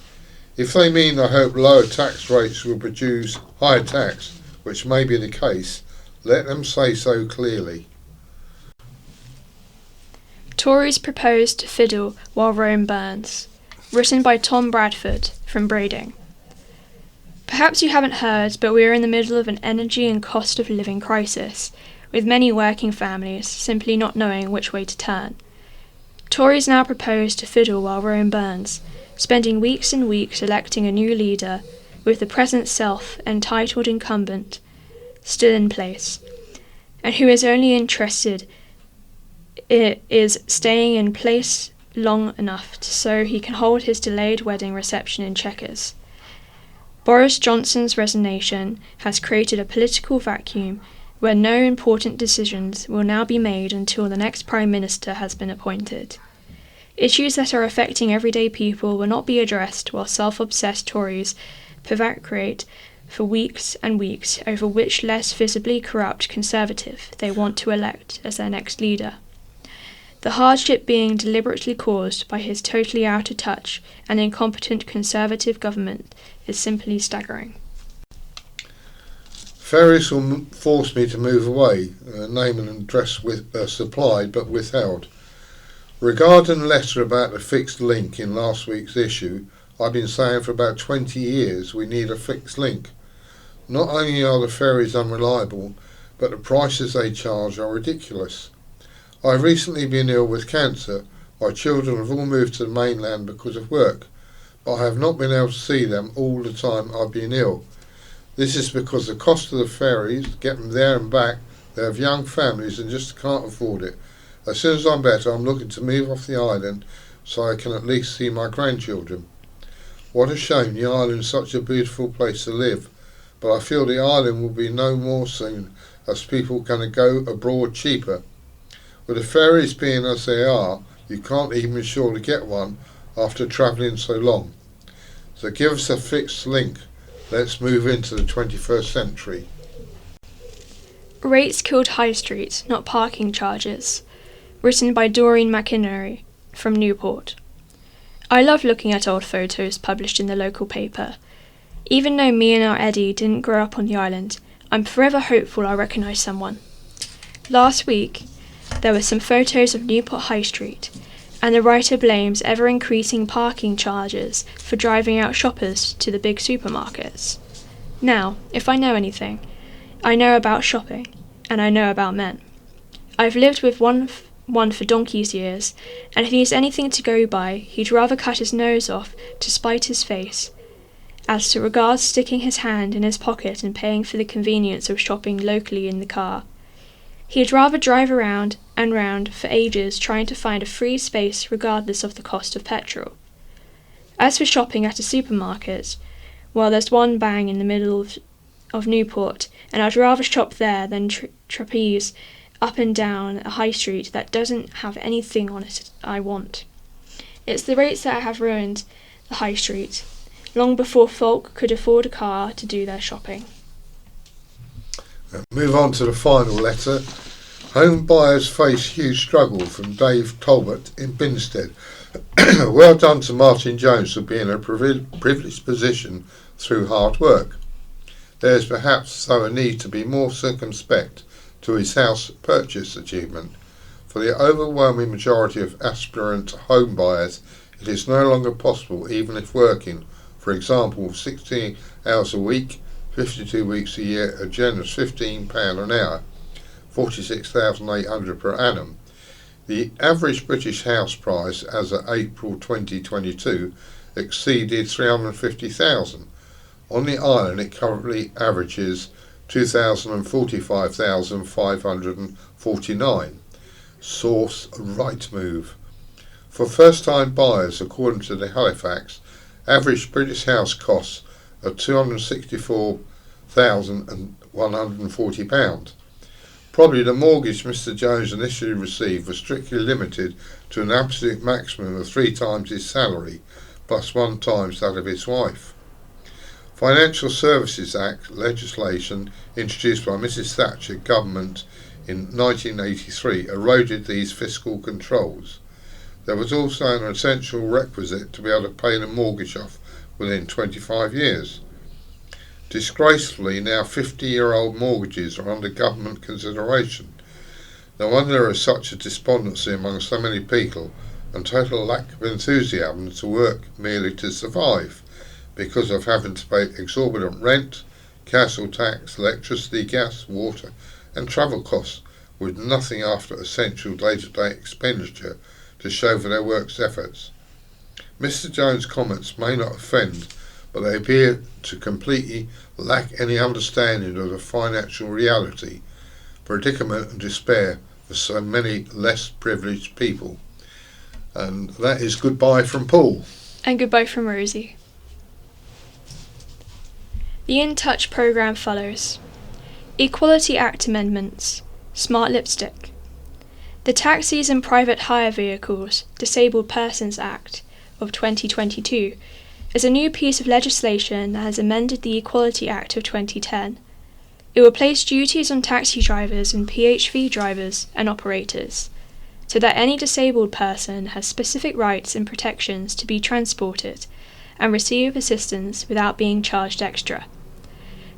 Speaker 6: If they mean I hope lower tax rates will produce higher tax, which may be the case, let them say so clearly.
Speaker 7: Tories propose to fiddle while Rome burns. Written by Tom Bradford from Brading. Perhaps you haven't heard, but we are in the middle of an energy and cost of living crisis, with many working families simply not knowing which way to turn. Tories now propose to fiddle while Rome burns, spending weeks and weeks electing a new leader, with the present self-entitled incumbent still in place, and who is only interested is staying in place long enough so he can hold his delayed wedding reception in Chequers. Boris Johnson's resignation has created a political vacuum where no important decisions will now be made until the next Prime Minister has been appointed. Issues that are affecting everyday people will not be addressed while self-obsessed Tories prevaricate for weeks and weeks over which less visibly corrupt Conservative they want to elect as their next leader. The hardship being deliberately caused by his totally out of touch and incompetent Conservative government is simply staggering.
Speaker 6: Ferries will force me to move away, name and address supplied but withheld. Regarding the letter about the fixed link in last week's issue, I've been saying for about 20 years we need a fixed link. Not only are the ferries unreliable, but the prices they charge are ridiculous. I've recently been ill with cancer. My children have all moved to the mainland because of work, but I have not been able to see them all the time I've been ill. This is because the cost of the ferries, get them there and back, they have young families and just can't afford it. As soon as I'm better, I'm looking to move off the island so I can at least see my grandchildren. What a shame, the island is such a beautiful place to live, but I feel the island will be no more soon, as people can go abroad cheaper. With the ferries being as they are, you can't even be sure to get one after travelling so long. So give us a fixed link. Let's move into the 21st century.
Speaker 7: Rates killed High Street, not parking charges. Written by Doreen McInerney from Newport. I love looking at old photos published in the local paper. Even though me and our Eddie didn't grow up on the island, I'm forever hopeful I'll recognise someone. Last week, there were some photos of Newport High Street, and the writer blames ever-increasing parking charges for driving out shoppers to the big supermarkets. Now, if I know anything, I know about shopping, and I know about men. I've lived with one for donkey's years, and if he's anything to go by, he'd rather cut his nose off to spite his face, as to regard sticking his hand in his pocket and paying for the convenience of shopping locally in the car. He'd rather drive around and round for ages trying to find a free space regardless of the cost of petrol. As for shopping at a supermarket, well, there's one bang in the middle of Newport, and I'd rather shop there than trapeze up and down a high street that doesn't have anything on it I want. It's the rates that have ruined the high street, long before folk could afford a car to do their shopping.
Speaker 6: Move on to the final letter. Home buyers face huge struggle from Dave Talbot in Binstead. Well done to Martin Jones for being in a privileged position through hard work. There is perhaps though a need to be more circumspect to his house purchase achievement. For the overwhelming majority of aspirant home buyers, it is no longer possible, even if working, for example, 16 hours a week, 52 weeks a year, a generous £15 an hour, $46,800 per annum. The average British house price as of April 2022 exceeded $350,000. On the island it currently averages $2,045,549. Source Rightmove. For first-time buyers, according to the Halifax, average British house costs are £264,140. Probably the mortgage Mr. Jones initially received was strictly limited to an absolute maximum of 3 times his salary, plus 1 times that of his wife. Financial Services Act legislation introduced by Mrs. Thatcher government in 1983 eroded these fiscal controls. There was also an essential requisite to be able to pay the mortgage off within 25 years. Disgracefully, now 50-year-old mortgages are under government consideration. No wonder there is such a despondency among so many people and total lack of enthusiasm to work merely to survive, because of having to pay exorbitant rent, council tax, electricity, gas, water and travel costs, with nothing after essential day-to-day expenditure to show for their work's efforts. Mr. Jones' comments may not offend, but they appear to completely lack any understanding of the financial reality, predicament and despair for so many less privileged people. And that is goodbye from Paul.
Speaker 7: And goodbye from Rosie. The In Touch programme follows. Equality Act amendments. Smart lipstick. The Taxis and Private Hire Vehicles Disabled Persons Act of 2022 is a new piece of legislation that has amended the Equality Act of 2010. It will place duties on taxi drivers and PHV drivers and operators, so that any disabled person has specific rights and protections to be transported and receive assistance without being charged extra.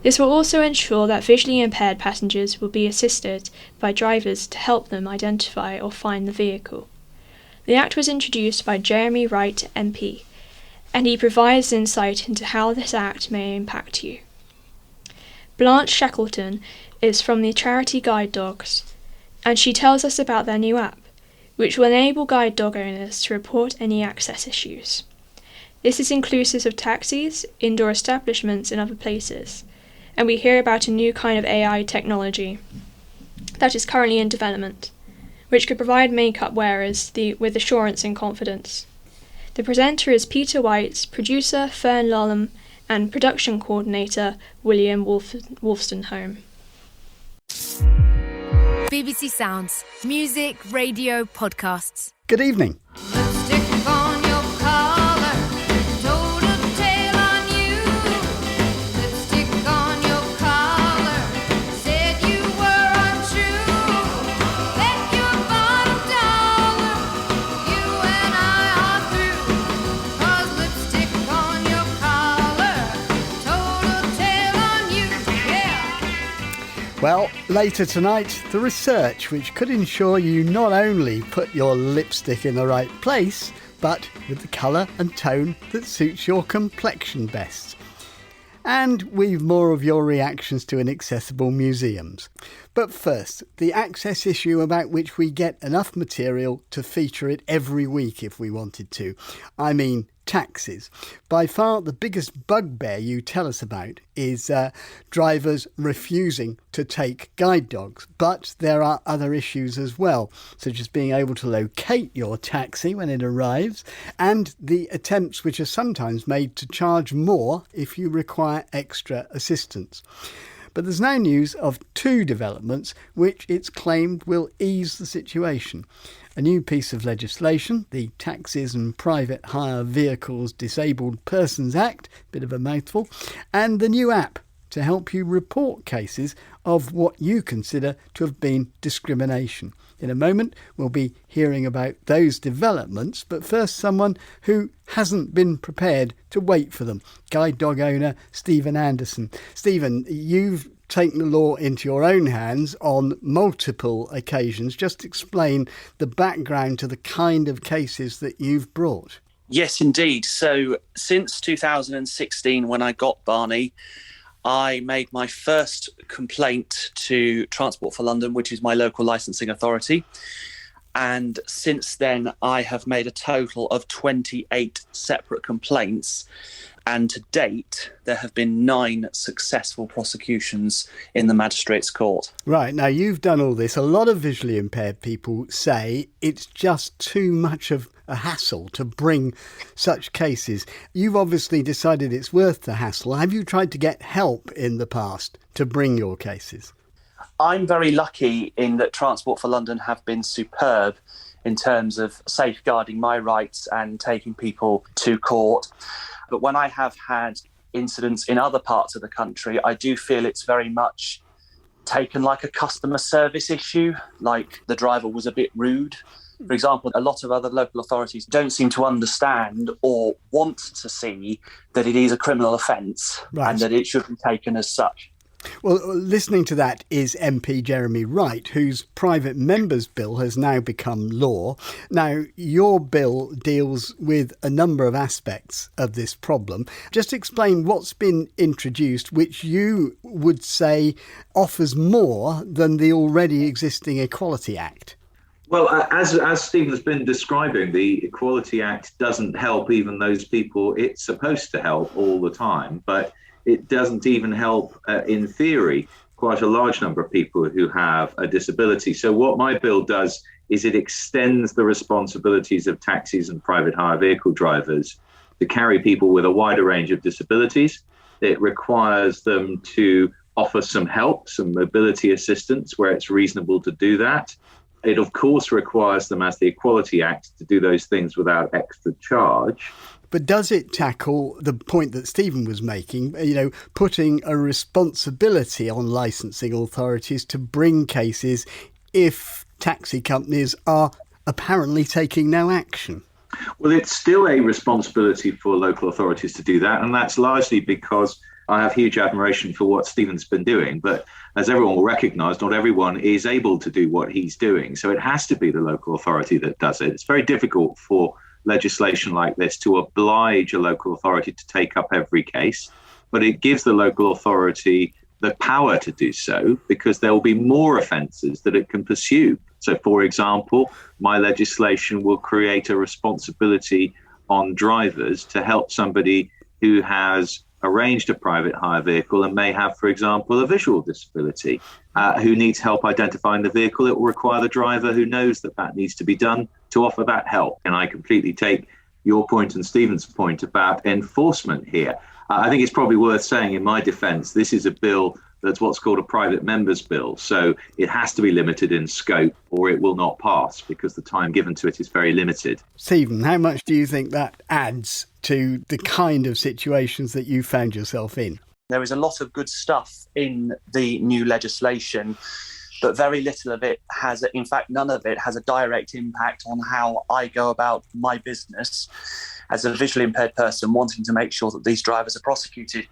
Speaker 7: This will also ensure that visually impaired passengers will be assisted by drivers to help them identify or find the vehicle. The Act was introduced by Jeremy Ryde MP, and he provides insight into how this Act may impact you. Blanche Shackleton is from the charity Guide Dogs, and she tells us about their new app, which will enable guide dog owners to report any access issues. This is inclusive of taxis, indoor establishments and other places, and we hear about a new kind of AI technology that is currently in development, which could provide makeup wearers with assurance and confidence. The presenter is Peter Wight, producer Fern Lollam, and production coordinator William Wolstenholme.
Speaker 8: BBC Sounds. Music, radio, podcasts.
Speaker 9: Good evening.
Speaker 8: Lipstick on your collar, told a tale on you. Lipstick on your collar, said you were untrue. Bet your bottom dollar, you and I are through. 'Cause lipstick on your collar, told a tale on you. Yeah.
Speaker 9: Well, later tonight, the research which could ensure you not only put your lipstick in the right place, but with the colour and tone that suits your complexion best. And we've more of your reactions to inaccessible museums. But first, the access issue about which we get enough material to feature it every week if we wanted to. I mean, taxis. By far the biggest bugbear you tell us about is drivers refusing to take guide dogs. But there are other issues as well, such as being able to locate your taxi when it arrives, and the attempts which are sometimes made to charge more if you require extra assistance. But there's now news of two developments which it's claimed will ease the situation. A new piece of legislation, the Taxis and Private Hire Vehicles Disabled Persons Act, bit of a mouthful, and the new app to help you report cases of what you consider to have been discrimination. In a moment, we'll be hearing about those developments, but first someone who hasn't been prepared to wait for them, guide dog owner Stephen Anderson. Stephen, you've taken the law into your own hands on multiple occasions. Just explain the background to the kind of cases that you've brought.
Speaker 10: Yes, indeed. So since 2016, when I got Barney, I made my first complaint to Transport for London, which is my local licensing authority. And since then, I have made a total of 28 separate complaints. And to date, there have been 9 successful prosecutions in the Magistrates' Court.
Speaker 9: Right, now you've done all this. A lot of visually impaired people say it's just too much of a hassle to bring such cases. You've obviously decided it's worth the hassle. Have you tried to get help in the past to bring your cases?
Speaker 10: I'm very lucky in that Transport for London have been superb in terms of safeguarding my rights and taking people to court. But when I have had incidents in other parts of the country, I do feel it's very much taken like a customer service issue, like the driver was a bit rude. For example, a lot of other local authorities don't seem to understand or want to see that it is a criminal offence and that it should be taken as such.
Speaker 9: Well, listening to that is MP Jeremy Wright, whose private member's bill has now become law. Now, your bill deals with a number of aspects of this problem. Just explain what's been introduced, which you would say offers more than the already existing Equality Act.
Speaker 11: Well, as Steve has been describing, the Equality Act doesn't help even those people it's supposed to help all the time, but it doesn't even help, in theory, quite a large number of people who have a disability. So what my bill does is it extends the responsibilities of taxis and private hire vehicle drivers to carry people with a wider range of disabilities. It requires them to offer some help, some mobility assistance where it's reasonable to do that. It, of course, requires them, as the Equality Act, to do those things without extra charge.
Speaker 9: But does it tackle the point that Stephen was making, putting a responsibility on licensing authorities to bring cases if taxi companies are apparently taking no action?
Speaker 11: Well, it's still a responsibility for local authorities to do that, and that's largely because I have huge admiration for what Stephen's been doing, but as everyone will recognise, not everyone is able to do what he's doing. So it has to be the local authority that does it. It's very difficult for legislation like this to oblige a local authority to take up every case, but it gives the local authority the power to do so because there will be more offences that it can pursue. So, for example, my legislation will create a responsibility on drivers to help somebody who has arranged a private hire vehicle and may have, for example, a visual disability, who needs help identifying the vehicle. It will require the driver who knows that that needs to be done to offer that help. And I completely take your point and Stephen's point about enforcement here. I think it's probably worth saying in my defence, this is a bill that's what's called a private member's bill. So it has to be limited in scope or it will not pass because the time given to it is very limited.
Speaker 9: Stephen, how much do you think that adds to the kind of situations that you found yourself in?
Speaker 10: There is a lot of good stuff in the new legislation, but very little of it has, in fact, none of it has a direct impact on how I go about my business as a visually impaired person wanting to make sure that these drivers are prosecuted.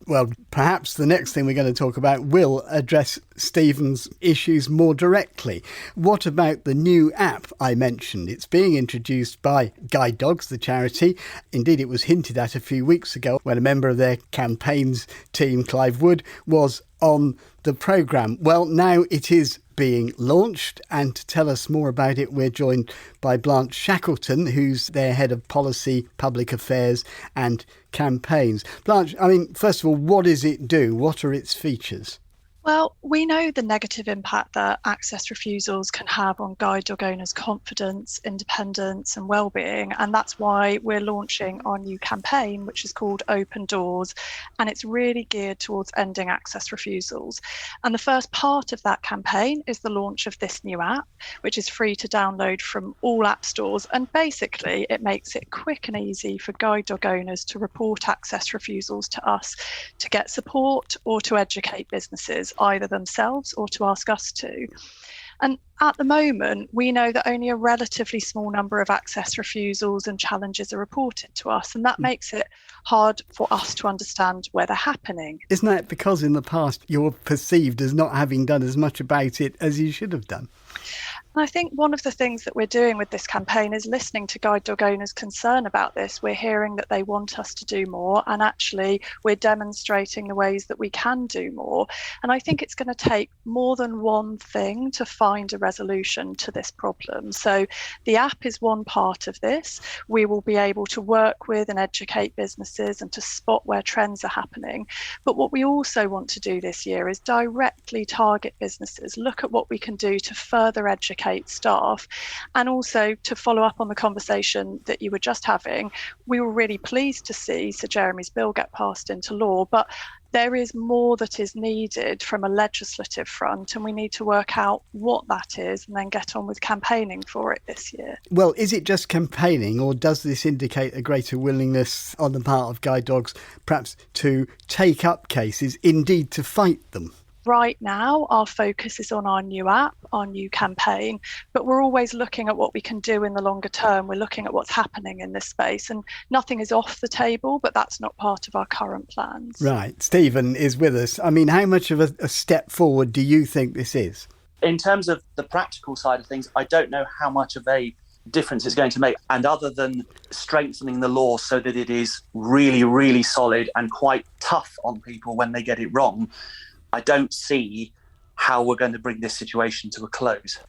Speaker 9: Well, perhaps the next thing we're going to talk about will address Stephen's issues more directly. What about the new app I mentioned? It's being introduced by Guide Dogs, the charity. Indeed, it was hinted at a few weeks ago when a member of their campaigns team, Clive Wood, was on the programme. Well, now it is being launched, and to tell us more about it we're joined by Blanche Shackleton, who's their head of policy, public affairs and campaigns. Blanche, first of all, what does it do? What are its features?
Speaker 12: Well, we know the negative impact that access refusals can have on guide dog owners' confidence, independence and well-being, and that's why we're launching our new campaign, which is called Open Doors, and it's really geared towards ending access refusals. And the first part of that campaign is the launch of this new app, which is free to download from all app stores, and basically it makes it quick and easy for guide dog owners to report access refusals to us, to get support or to educate businesses, either themselves or to ask us to. And at the moment, we know that only a relatively small number of access refusals and challenges are reported to us, and that makes it hard for us to understand where they're happening.
Speaker 9: Isn't that because in the past you're perceived as not having done as much about it as you should have done?
Speaker 12: And I think one of the things that we're doing with this campaign is listening to guide dog owners' concern about this. We're hearing that they want us to do more, and actually we're demonstrating the ways that we can do more. And I think it's going to take more than one thing to find a resolution to this problem. So the app is one part of this. We will be able to work with and educate businesses and to spot where trends are happening. But what we also want to do this year is directly target businesses, look at what we can do to further educate staff, and also to follow up on the conversation that you were just having. We were really pleased to see Sir Jeremy's bill get passed into law, but there is more that is needed from a legislative front, and we need to work out what that is and then get on with campaigning for it this year.
Speaker 9: Well, is it just campaigning, or does this indicate a greater willingness on the part of guide dogs perhaps to take up cases, indeed to fight them?
Speaker 12: Right now, our focus is on our new app, our new campaign, but we're always looking at what we can do in the longer term. We're looking at what's happening in this space, and nothing is off the table, but that's not part of our current plans.
Speaker 9: Right. Stephen is with us. How much of a step forward do you think this is?
Speaker 10: In terms of the practical side of things, I don't know how much of a difference it's going to make. And other than strengthening the law so that it is really, really solid and quite tough on people when they get it wrong, I don't see how we're going to bring this situation to a close.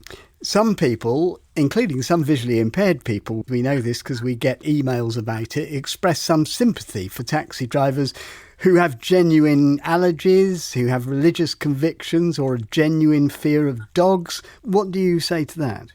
Speaker 9: Some people, including some visually impaired people, we know this because we get emails about it, express some sympathy for taxi drivers who have genuine allergies, who have religious convictions or a genuine fear of dogs. What do you say to that?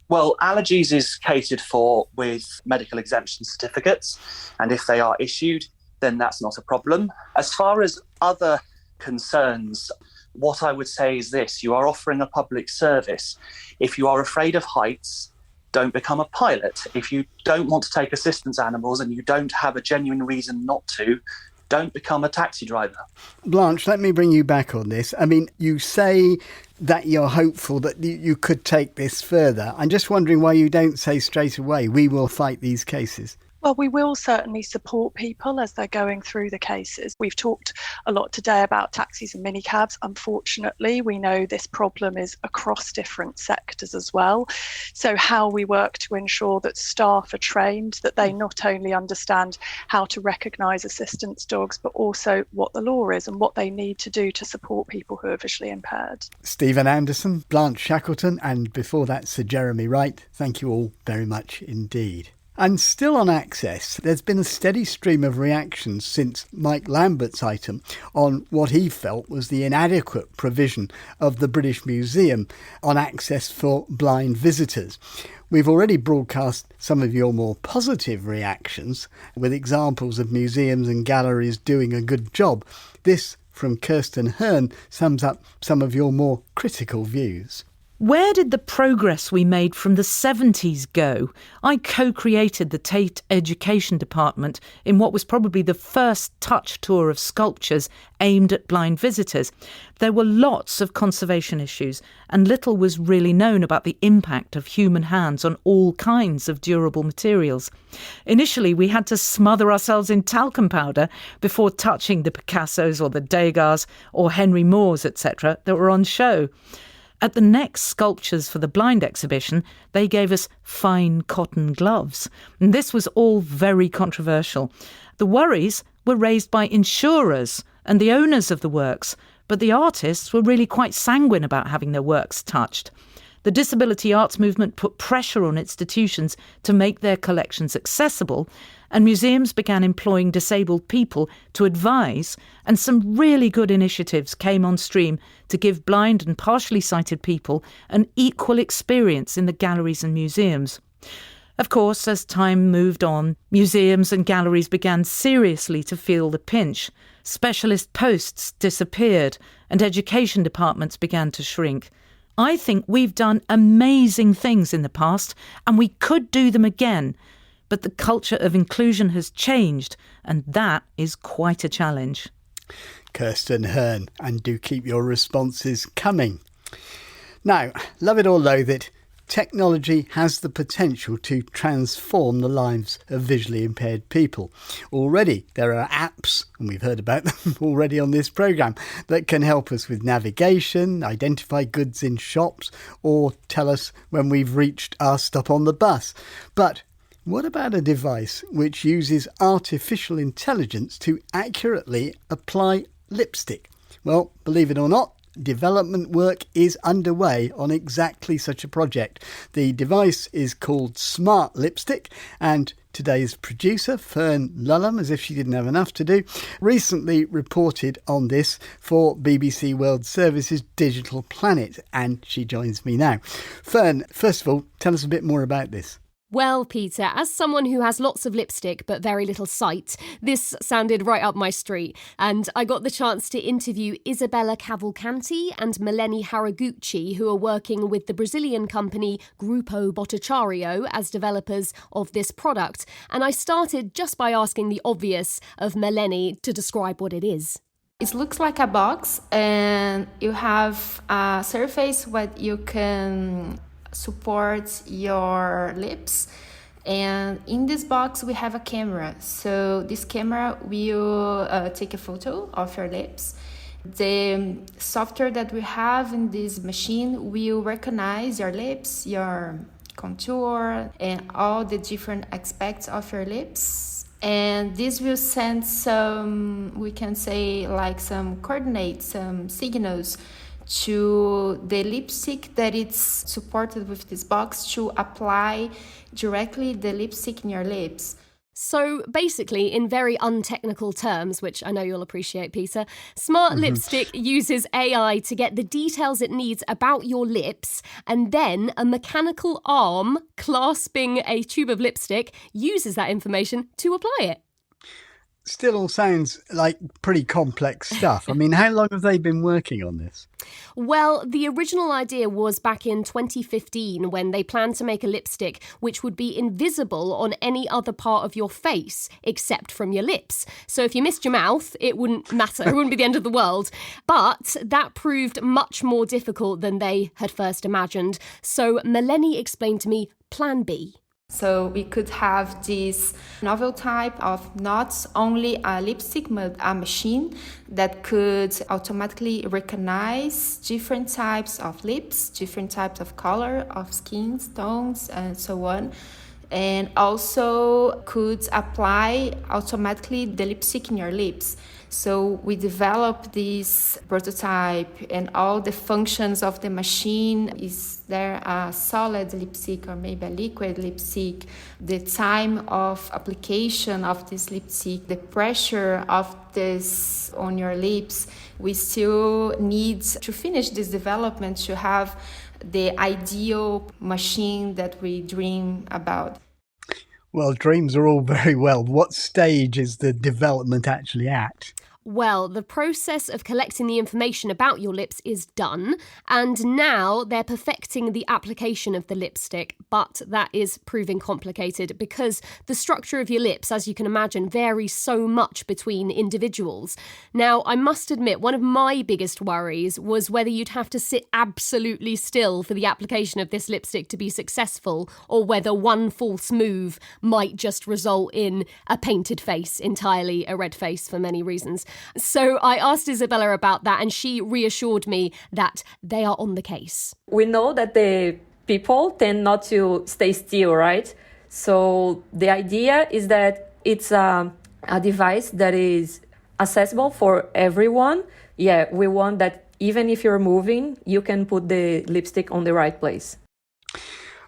Speaker 10: Well, allergies is catered for with medical exemption certificates, and if they are issued, then that's not a problem. As far as other concerns. What I would say is this: you are offering a public service. If you are afraid of heights, don't become a pilot. If you don't want to take assistance animals and you don't have a genuine reason not to, don't become a taxi driver.
Speaker 9: Blanche, let me bring you back on this. I mean, you say that you're hopeful that you could take this further. I'm just wondering why you don't say straight away, we will fight these cases.
Speaker 12: Well, we will certainly support people as they're going through the cases. We've talked a lot today about taxis and minicabs. Unfortunately, we know this problem is across different sectors as well. So how we work to ensure that staff are trained, that they not only understand how to recognise assistance dogs, but also what the law is and what they need to do to support people who are visually impaired.
Speaker 9: Stephen Anderson, Blanche Shackleton, and before that, Sir Jeremy Wright, thank you all very much indeed. And still on access, there's been a steady stream of reactions since Mike Lambert's item on what he felt was the inadequate provision of the British Museum on access for blind visitors. We've already broadcast some of your more positive reactions with examples of museums and galleries doing a good job. This, from Kirsten Hearn, sums up some of your more critical views.
Speaker 13: Where did the progress we made from the 70s go? I co-created the Tate Education Department in what was probably the first touch tour of sculptures aimed at blind visitors. There were lots of conservation issues and little was really known about the impact of human hands on all kinds of durable materials. Initially, we had to smother ourselves in talcum powder before touching the Picassos or the Degas or Henry Moores, etc. that were on show. At the next Sculptures for the Blind exhibition, they gave us fine cotton gloves. And this was all very controversial. The worries were raised by insurers and the owners of the works, but the artists were really quite sanguine about having their works touched. The disability arts movement put pressure on institutions to make their collections accessible, and museums began employing disabled people to advise, and some really good initiatives came on stream to give blind and partially sighted people an equal experience in the galleries and museums. Of course, as time moved on, museums and galleries began seriously to feel the pinch. Specialist posts disappeared and education departments began to shrink. I think we've done amazing things in the past and we could do them again, but the culture of inclusion has changed and that is quite a challenge.
Speaker 9: Kirsten Hearn, and do keep your responses coming. Now, love it or loathe it, technology has the potential to transform the lives of visually impaired people. Already there are apps, and we've heard about them already on this programme, that can help us with navigation, identify goods in shops, or tell us when we've reached our stop on the bus. But what about a device which uses artificial intelligence to accurately apply lipstick? Well, believe it or not, development work is underway on exactly such a project. The device is called Smart Lipstick, and today's producer, Fern Lulham, as if she didn't have enough to do, recently reported on this for BBC World Service's Digital Planet, and she joins me now. Fern, first of all, tell us a bit more about this.
Speaker 14: Well, Peter, as someone who has lots of lipstick but very little sight, this sounded right up my street. And I got the chance to interview Isabella Cavalcanti and Melanie Haraguchi, who are working with the Brazilian company Grupo Boticário as developers of this product. And I started just by asking the obvious of Melanie to describe what it is.
Speaker 15: It looks like a box and you have a surface where you can support your lips, and in this box we have a camera, so this camera will take a photo of your lips. The software that we have in this machine will recognize your lips, your contour, and all the different aspects of your lips, and this will send some, we can say, like some coordinates, some signals to the lipstick that it's supported with this box to apply directly the lipstick in your lips.
Speaker 14: So basically, in very untechnical terms, which I know you'll appreciate, Peter, Smart Lipstick uses AI to get the details it needs about your lips, and then a mechanical arm clasping a tube of lipstick uses that information to apply it.
Speaker 9: still all sounds like pretty complex stuff. I mean, how long have they been working on this?
Speaker 14: Well, the original idea was back in 2015 when they planned to make a lipstick which would be invisible on any other part of your face except from your lips. So if you missed your mouth, it wouldn't matter. It wouldn't be the end of the world. But that proved much more difficult than they had first imagined. So Melanie explained to me Plan B.
Speaker 15: So we could have this novel type of not only a lipstick, but a machine that could automatically recognize different types of lips, different types of color, of skin tones, and so on. And also could apply automatically the lipstick in your lips. So we developed this prototype and all the functions of the machine. Is there a solid lipstick or maybe a liquid lipstick? The time of application of this lipstick, the pressure of this on your lips. We still need to finish this development to have the ideal machine that we dream about.
Speaker 9: Well, dreams are all very well. What stage is the development actually at?
Speaker 14: Well, the process of collecting the information about your lips is done, and now they're perfecting the application of the lipstick, but that is proving complicated because the structure of your lips, as you can imagine, varies so much between individuals. Now, I must admit, one of my biggest worries was whether you'd have to sit absolutely still for the application of this lipstick to be successful, or whether one false move might just result in a painted face entirely, a red face for many reasons. So I asked Isabella about that and she reassured me that they are on the case.
Speaker 16: We know that the people tend not to stay still, right? So the idea is that it's a device that is accessible for everyone. Yeah, we want that even if you're moving, you can put the lipstick on the right place.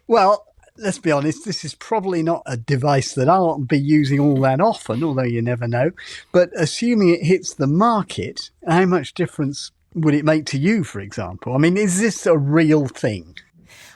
Speaker 9: Well, let's be honest, this is probably not a device that I'll be using all that often, although you never know. But assuming it hits the market, how much difference would it make to you, for example? I mean, is this a real thing?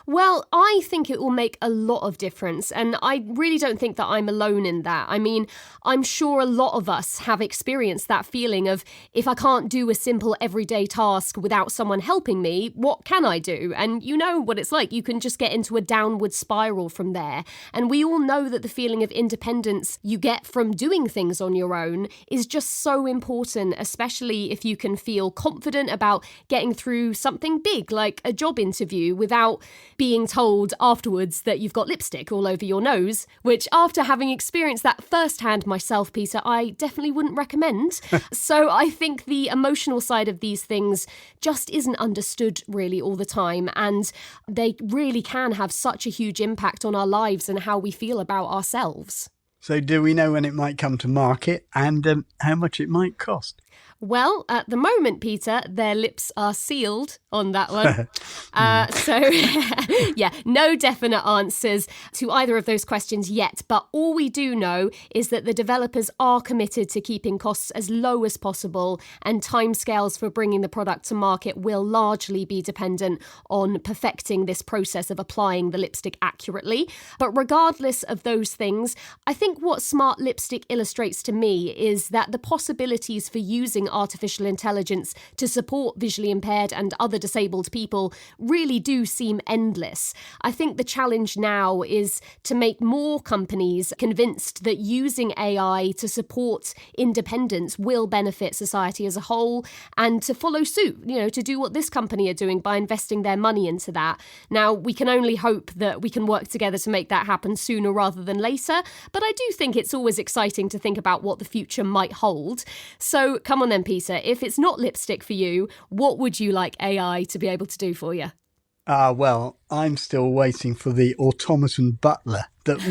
Speaker 14: Well, I think it will make a lot of difference, and I really don't think that I'm alone in that. I mean, I'm sure a lot of us have experienced that feeling of, if I can't do a simple everyday task without someone helping me, what can I do? And you know what it's like. You can just get into a downward spiral from there. And we all know that the feeling of independence you get from doing things on your own is just so important, especially if you can feel confident about getting through something big like a job interview without being told afterwards that you've got lipstick all over your nose, which after having experienced that firsthand myself, Peter, I definitely wouldn't recommend. So I think the emotional side of these things just isn't understood really all the time, and they really can have such a huge impact on our lives and how we feel about ourselves.
Speaker 9: So do we know when it might come to market and how much it might cost?
Speaker 14: Well, at the moment, Peter, their lips are sealed on that one. Yeah, no definite answers to either of those questions yet. But all we do know is that the developers are committed to keeping costs as low as possible, and timescales for bringing the product to market will largely be dependent on perfecting this process of applying the lipstick accurately. But regardless of those things, I think what Smart Lipstick illustrates to me is that the possibilities for using artificial intelligence to support visually impaired and other disabled people really do seem endless. I think the challenge now is to make more companies convinced that using AI to support independence will benefit society as a whole, and to follow suit, to do what this company are doing by investing their money into that. Now, we can only hope that we can work together to make that happen sooner rather than later, but I do think it's always exciting to think about what the future might hold. So come on then, Peter, if it's not lipstick for you, what would you like AI to be able to do for you?
Speaker 9: Well, I'm still waiting for the automaton butler that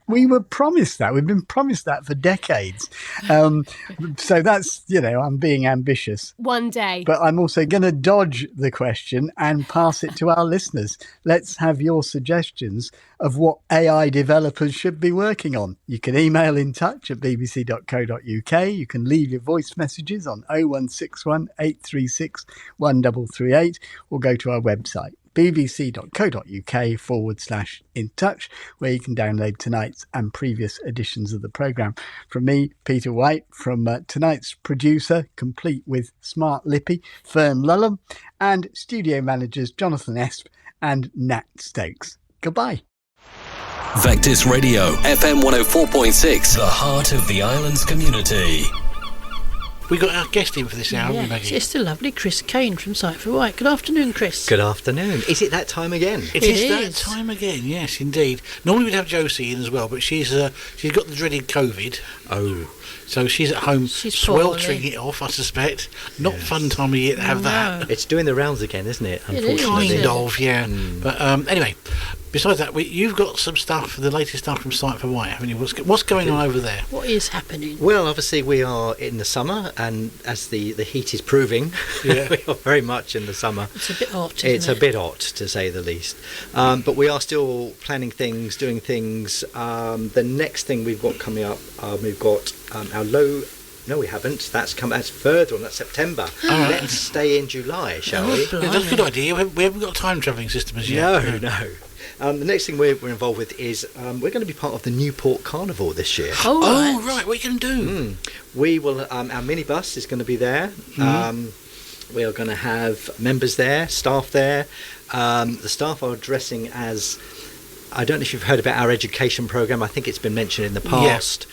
Speaker 9: we were promised that. We've been promised that for decades. So that's, I'm being ambitious.
Speaker 14: One day.
Speaker 9: But I'm also going to dodge the question and pass it to our listeners. Let's have your suggestions of what AI developers should be working on. You can email in touch at bbc.co.uk. You can leave your voice messages on 0161 836 1338 or go to our website bbc.co.uk/in touch, where you can download tonight's and previous editions of the programme. From me, Peter Wight, from tonight's producer, complete with Smart Lippy, Fern Lulham, and studio managers Jonathan Esp and Nat Stokes. Goodbye.
Speaker 17: Vectis Radio, FM 104.6, the heart of the island's community.
Speaker 18: We got our guest in for this hour, haven't we, Maggie?
Speaker 19: It's the lovely Chris Kane from Sight for Wight. Good afternoon, Chris.
Speaker 20: Good afternoon. Is it that time again?
Speaker 18: It is that time again, yes, indeed. Normally we'd have Josie in as well, but she's got the dreaded COVID.
Speaker 20: Oh.
Speaker 18: So she's at home
Speaker 19: She's
Speaker 18: sweltering
Speaker 19: poorly.
Speaker 18: it off, I suspect. Not fun time of year to have that.
Speaker 20: It's doing the rounds again, isn't it?
Speaker 19: It is,
Speaker 20: Unfortunately.
Speaker 18: Kind of, yeah. But anyway, besides that, you've got some stuff, the latest stuff from Sight for Wight, haven't you? What's going on over there?
Speaker 19: What is happening?
Speaker 20: Well, obviously we are in the summer, and as the heat is proving, we are very much in the summer.
Speaker 19: It's a bit hot,
Speaker 20: It's a bit hot, to say the least. But we are still planning things, doing things. The next thing we've got coming up, we've got our low... No, we haven't. That's further on. That's September. Let's stay in July, shall we?
Speaker 18: Yeah, that's a good idea. We haven't got a time travelling system as yet.
Speaker 20: No. The next thing we're involved with is we're going to be part of the Newport Carnival this year.
Speaker 18: Oh, right. What are you going to do?
Speaker 20: We will. Our minibus is going to be there. We are going to have members there, staff there. The staff are dressing as... I don't know if you've heard about our education programme. I think it's been mentioned in the past.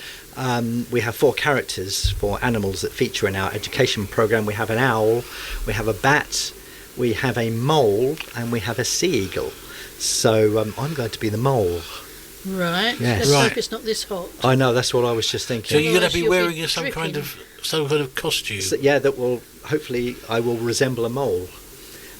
Speaker 20: We have 4 characters, 4 animals that feature in our education programme. We have an owl, we have a bat, we have a mole, and we have a sea eagle. So I'm going to be the mole.
Speaker 19: Right.
Speaker 20: Yes.
Speaker 19: Let's hope it's not this hot.
Speaker 20: I know, that's what I was just thinking.
Speaker 18: So you're going to be
Speaker 19: Otherwise
Speaker 18: wearing
Speaker 19: you'll be
Speaker 18: some kind
Speaker 19: dripping.
Speaker 18: of costume?
Speaker 20: So, yeah, that will, hopefully, I will resemble a mole.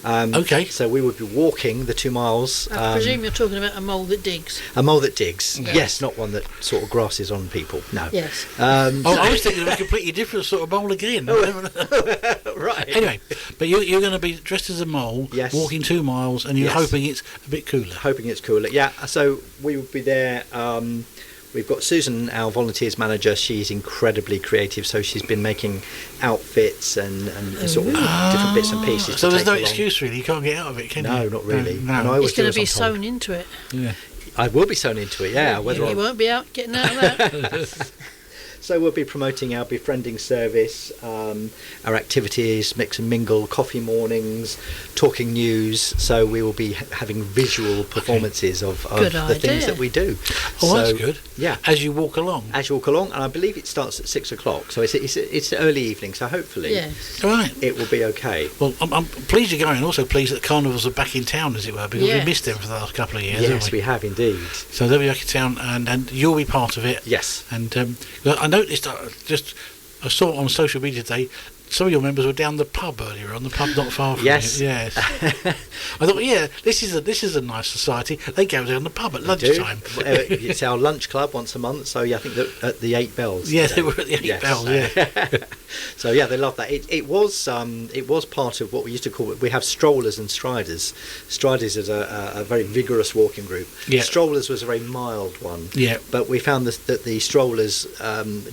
Speaker 18: Okay.
Speaker 20: So we would be walking the 2 miles.
Speaker 19: I presume you're talking about a mole that digs.
Speaker 20: A mole that digs.
Speaker 19: Yes.
Speaker 20: Yes, not one that sort of grasses on people. No.
Speaker 19: Yes.
Speaker 18: I was thinking of a completely different sort of mole again.
Speaker 20: Right.
Speaker 18: Anyway, but you're going to be dressed as a mole,
Speaker 20: Yes.
Speaker 18: walking 2 miles, and you're
Speaker 20: Yes.
Speaker 18: hoping it's a bit cooler.
Speaker 20: Hoping it's cooler. Yeah, so we will be there. We've got Susan, our volunteers manager. She's incredibly creative, so she's been making outfits and sort of different bits and pieces.
Speaker 18: So
Speaker 20: to
Speaker 18: there's
Speaker 20: take
Speaker 18: no
Speaker 20: along.
Speaker 18: excuse really. You can't get out of it, can you?
Speaker 20: No, not really.
Speaker 18: No.
Speaker 20: And I always
Speaker 19: It's going
Speaker 20: do
Speaker 19: to be
Speaker 20: as I'm told.
Speaker 19: sewn into it.
Speaker 18: Yeah.
Speaker 20: I will be sewn into it. Yeah. Whether
Speaker 19: You
Speaker 20: I'm...
Speaker 19: won't be out getting out of that.
Speaker 20: So we'll be promoting our befriending service, our activities, mix and mingle, coffee mornings, talking news. So we will be having visual performances of the things that we do.
Speaker 18: Oh, that's good.
Speaker 20: Yeah.
Speaker 18: As you walk along.
Speaker 20: As you walk along, and I believe it starts at 6 o'clock. So it's early evening. So hopefully,
Speaker 19: Yes.
Speaker 18: Right.
Speaker 20: it will be okay.
Speaker 18: Well, I'm pleased you're going. Also pleased that carnivals are back in town, as it were, because
Speaker 19: Yes.
Speaker 18: we missed them for the last couple of years.
Speaker 20: Yes,
Speaker 18: haven't
Speaker 20: we have indeed.
Speaker 18: So they'll be back in town, and you'll be part of it.
Speaker 20: Yes.
Speaker 18: And I noticed, I saw on social media today, some of your members were down the pub earlier on, the pub not far from
Speaker 20: Yes.
Speaker 18: you. Yes. I thought, yeah, this is a nice society. They go down the pub at lunchtime.
Speaker 20: It's our lunch club once a month. So yeah, I think that at the 8 Bells.
Speaker 18: Yeah,
Speaker 20: today.
Speaker 18: they were at the 8
Speaker 20: Yes.
Speaker 18: Bells, yeah.
Speaker 20: So yeah, they love that. It was part of what we used to call. We have strollers and striders. Striders is a very vigorous walking group.
Speaker 18: Yeah.
Speaker 20: Strollers was a very mild one.
Speaker 18: Yeah.
Speaker 20: But we found that the strollers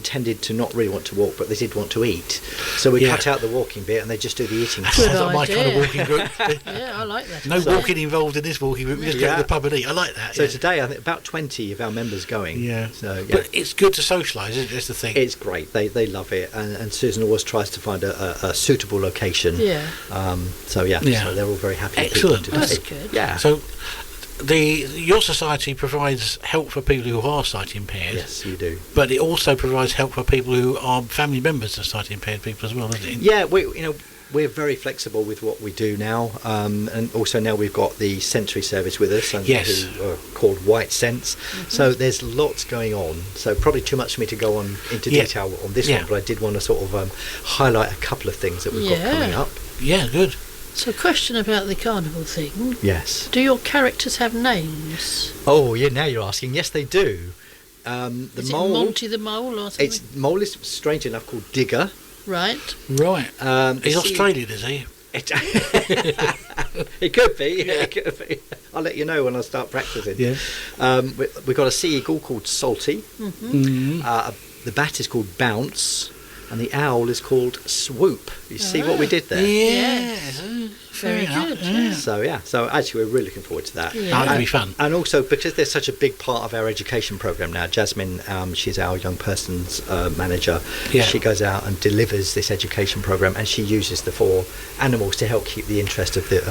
Speaker 20: tended to not really want to walk, but they did want to eat. So we cut out the walking bit and they just do the eating.
Speaker 18: That sounds like my kind of walking group.
Speaker 19: Yeah, I like that.
Speaker 18: No walking involved in this walking group. We just go to the pub and eat. I like that.
Speaker 20: So
Speaker 18: yeah.
Speaker 20: today, I think about 20 of our members going.
Speaker 18: Yeah.
Speaker 20: So yeah.
Speaker 18: But it's good to socialise, isn't it? That's the thing.
Speaker 20: It's great. They love it, and Susan always tries to find a suitable location.
Speaker 19: Yeah.
Speaker 20: So yeah. So they're all very happy.
Speaker 18: Excellent.
Speaker 20: Today.
Speaker 19: That's good.
Speaker 20: Yeah.
Speaker 18: So your society provides help for people who are sight impaired.
Speaker 20: Yes, you do.
Speaker 18: But it also provides help for people who are family members of sight impaired people as well, doesn't it?
Speaker 20: Yeah, we're very flexible with what we do now, and also now we've got the sensory service with us, and
Speaker 18: Yes.
Speaker 20: who are called Wight Sense. So there's lots going on. So probably too much for me to go on into detail on this one, but I did want to sort of highlight a couple of things that we've got coming up.
Speaker 18: Yeah, good.
Speaker 19: So, question about the carnival thing.
Speaker 20: Yes.
Speaker 19: Do your characters have names?
Speaker 20: Oh, yeah. Now you're asking. Yes, they do. The
Speaker 19: Is
Speaker 20: mole.
Speaker 19: it Monty the Mole or something?
Speaker 20: Mole is strange enough called Digger.
Speaker 19: Right.
Speaker 18: Right. He's
Speaker 20: the
Speaker 18: Australian, is he?
Speaker 20: It could be. Yeah. It could be. I'll let you know when I start practicing.
Speaker 18: Yeah.
Speaker 20: We've got a sea eagle called Salty.
Speaker 19: Mm-hmm.
Speaker 20: The bat is called Bounce. and the owl is called Swoop. You see what we did there?
Speaker 18: Yes.
Speaker 19: Very good.
Speaker 18: Yeah.
Speaker 20: So actually we're really looking forward to that.
Speaker 18: Yeah. That'll be fun.
Speaker 20: And also because there's such a big part of our education program now, Jasmine, she's our young person's manager.
Speaker 18: Yeah.
Speaker 20: She goes out and delivers this education program, and she uses the 4 animals to help keep the interest of the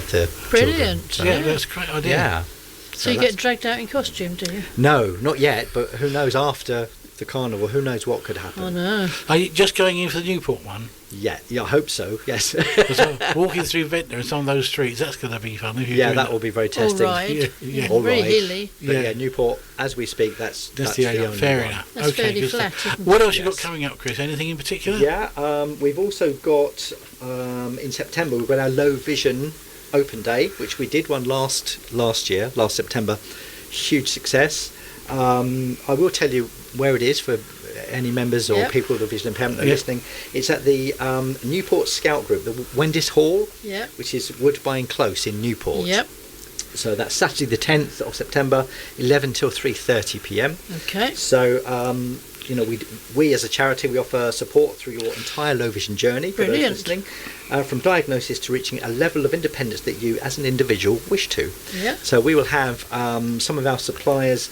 Speaker 19: Brilliant.
Speaker 20: children.
Speaker 18: Yeah, that's a great idea.
Speaker 20: Yeah.
Speaker 19: So you get dragged out in costume, do you?
Speaker 20: No, not yet, but who knows after the carnival, who knows what could happen.
Speaker 19: Oh no.
Speaker 18: Are you just going in for the Newport one?
Speaker 20: Yeah, I hope so, yes.
Speaker 18: So walking through Ventnor and some of those streets, that's going to be fun. If you're
Speaker 20: Yeah,
Speaker 18: doing
Speaker 20: that will be very testing.
Speaker 19: All right.
Speaker 18: Yeah.
Speaker 20: All
Speaker 19: Very
Speaker 20: right.
Speaker 19: hilly.
Speaker 20: But yeah, Newport, as we speak, that's
Speaker 18: the
Speaker 20: the
Speaker 18: only
Speaker 20: only
Speaker 18: fair
Speaker 20: one.
Speaker 18: enough.
Speaker 19: That's fairly
Speaker 18: good
Speaker 19: flat,
Speaker 18: stuff.
Speaker 19: isn't
Speaker 18: What
Speaker 19: it?
Speaker 18: else you got coming up, Chris? Anything in particular?
Speaker 20: Yeah, we've also got, in September, we've got our low vision open day, which we did one last September. Huge success. I will tell you where it is for any members or people with a visual impairment that are listening. It's at the Newport Scout Group, the Wendis Hall, which is Woodbine Close in Newport.
Speaker 19: Yep.
Speaker 20: So that's Saturday the 10th of September, 11 till 3:30 p.m.
Speaker 19: Okay.
Speaker 20: So, we as a charity, we offer support through your entire low vision journey for
Speaker 19: Brilliant.
Speaker 20: those listening, from diagnosis to reaching a level of independence that you as an individual wish to.
Speaker 19: Yeah.
Speaker 20: So we will have some of our suppliers,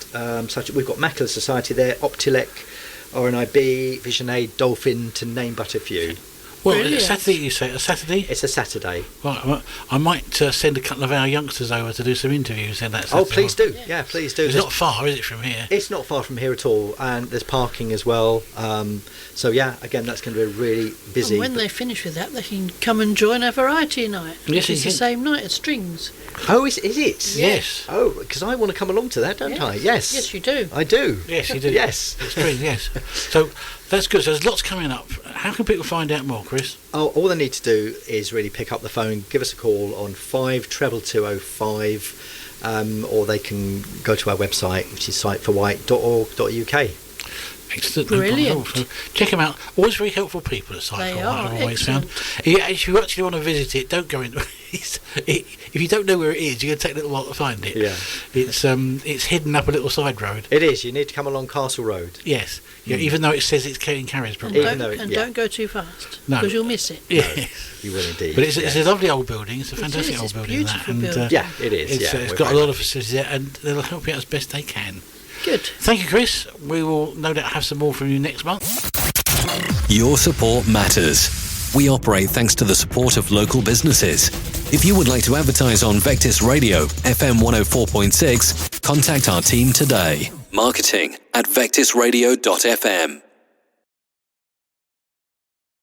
Speaker 20: such we've got Macular Society there, Optilec, RNIB, Vision Aid, Dolphin, to name but a few.
Speaker 18: Well, Saturday, you say? A Saturday?
Speaker 20: It's a Saturday.
Speaker 18: Right, I might send a couple of our youngsters over to do some interviews in that Saturday.
Speaker 20: Oh, please do. Yeah, please do.
Speaker 18: It's not far, is it, from here?
Speaker 20: It's not far from here at all, and there's parking as well. So yeah, again, that's going to be really busy.
Speaker 19: And when they finish with that, they can come and join our variety night.
Speaker 18: Yes,
Speaker 19: It's the same night at Strings.
Speaker 20: Oh, is it?
Speaker 18: Yes.
Speaker 20: Oh, because I want to come along to that, don't I? Yes.
Speaker 19: Yes, you do.
Speaker 20: I do.
Speaker 18: Yes, you do.
Speaker 20: Yes.
Speaker 18: It's true, yes. So that's good. So there's lots coming up. How can people find out more, Chris?
Speaker 20: Oh, all they need to do is really pick up the phone, give us a call on 52205, or they can go to our website, which is siteforwight.org.uk.
Speaker 18: Excellent.
Speaker 19: Brilliant.
Speaker 18: No problem at all. So check them out. Always very helpful people at Site
Speaker 19: They
Speaker 18: for White,
Speaker 19: are,
Speaker 18: I've always
Speaker 19: excellent.
Speaker 18: found. If you actually want to visit it, don't go in. If you don't know where it is, you're going to take a little while to find it.
Speaker 20: Yeah.
Speaker 18: It's hidden up a little side road.
Speaker 20: It is. You need to come along Castle Road.
Speaker 18: Yes. Yeah, even though it says it's in Carrisbrook.
Speaker 19: Don't go too fast,
Speaker 18: No.
Speaker 19: because you'll miss it.
Speaker 18: Yes.
Speaker 20: You will indeed.
Speaker 18: But it's a lovely old building. It's a fantastic old building.
Speaker 19: Beautiful
Speaker 18: that.
Speaker 19: building.
Speaker 20: Yeah, it is.
Speaker 18: It's,
Speaker 20: yeah,
Speaker 18: it's
Speaker 20: we're
Speaker 18: got a
Speaker 20: very
Speaker 18: lot of facilities there, and they'll help you out as best they can.
Speaker 19: Good.
Speaker 18: Thank you, Chris. We will no doubt have some more from you next month.
Speaker 17: Your support matters. We operate thanks to the support of local businesses. If you would like to advertise on Vectis Radio, FM 104.6, contact our team today. Marketing@vectisradio.fm.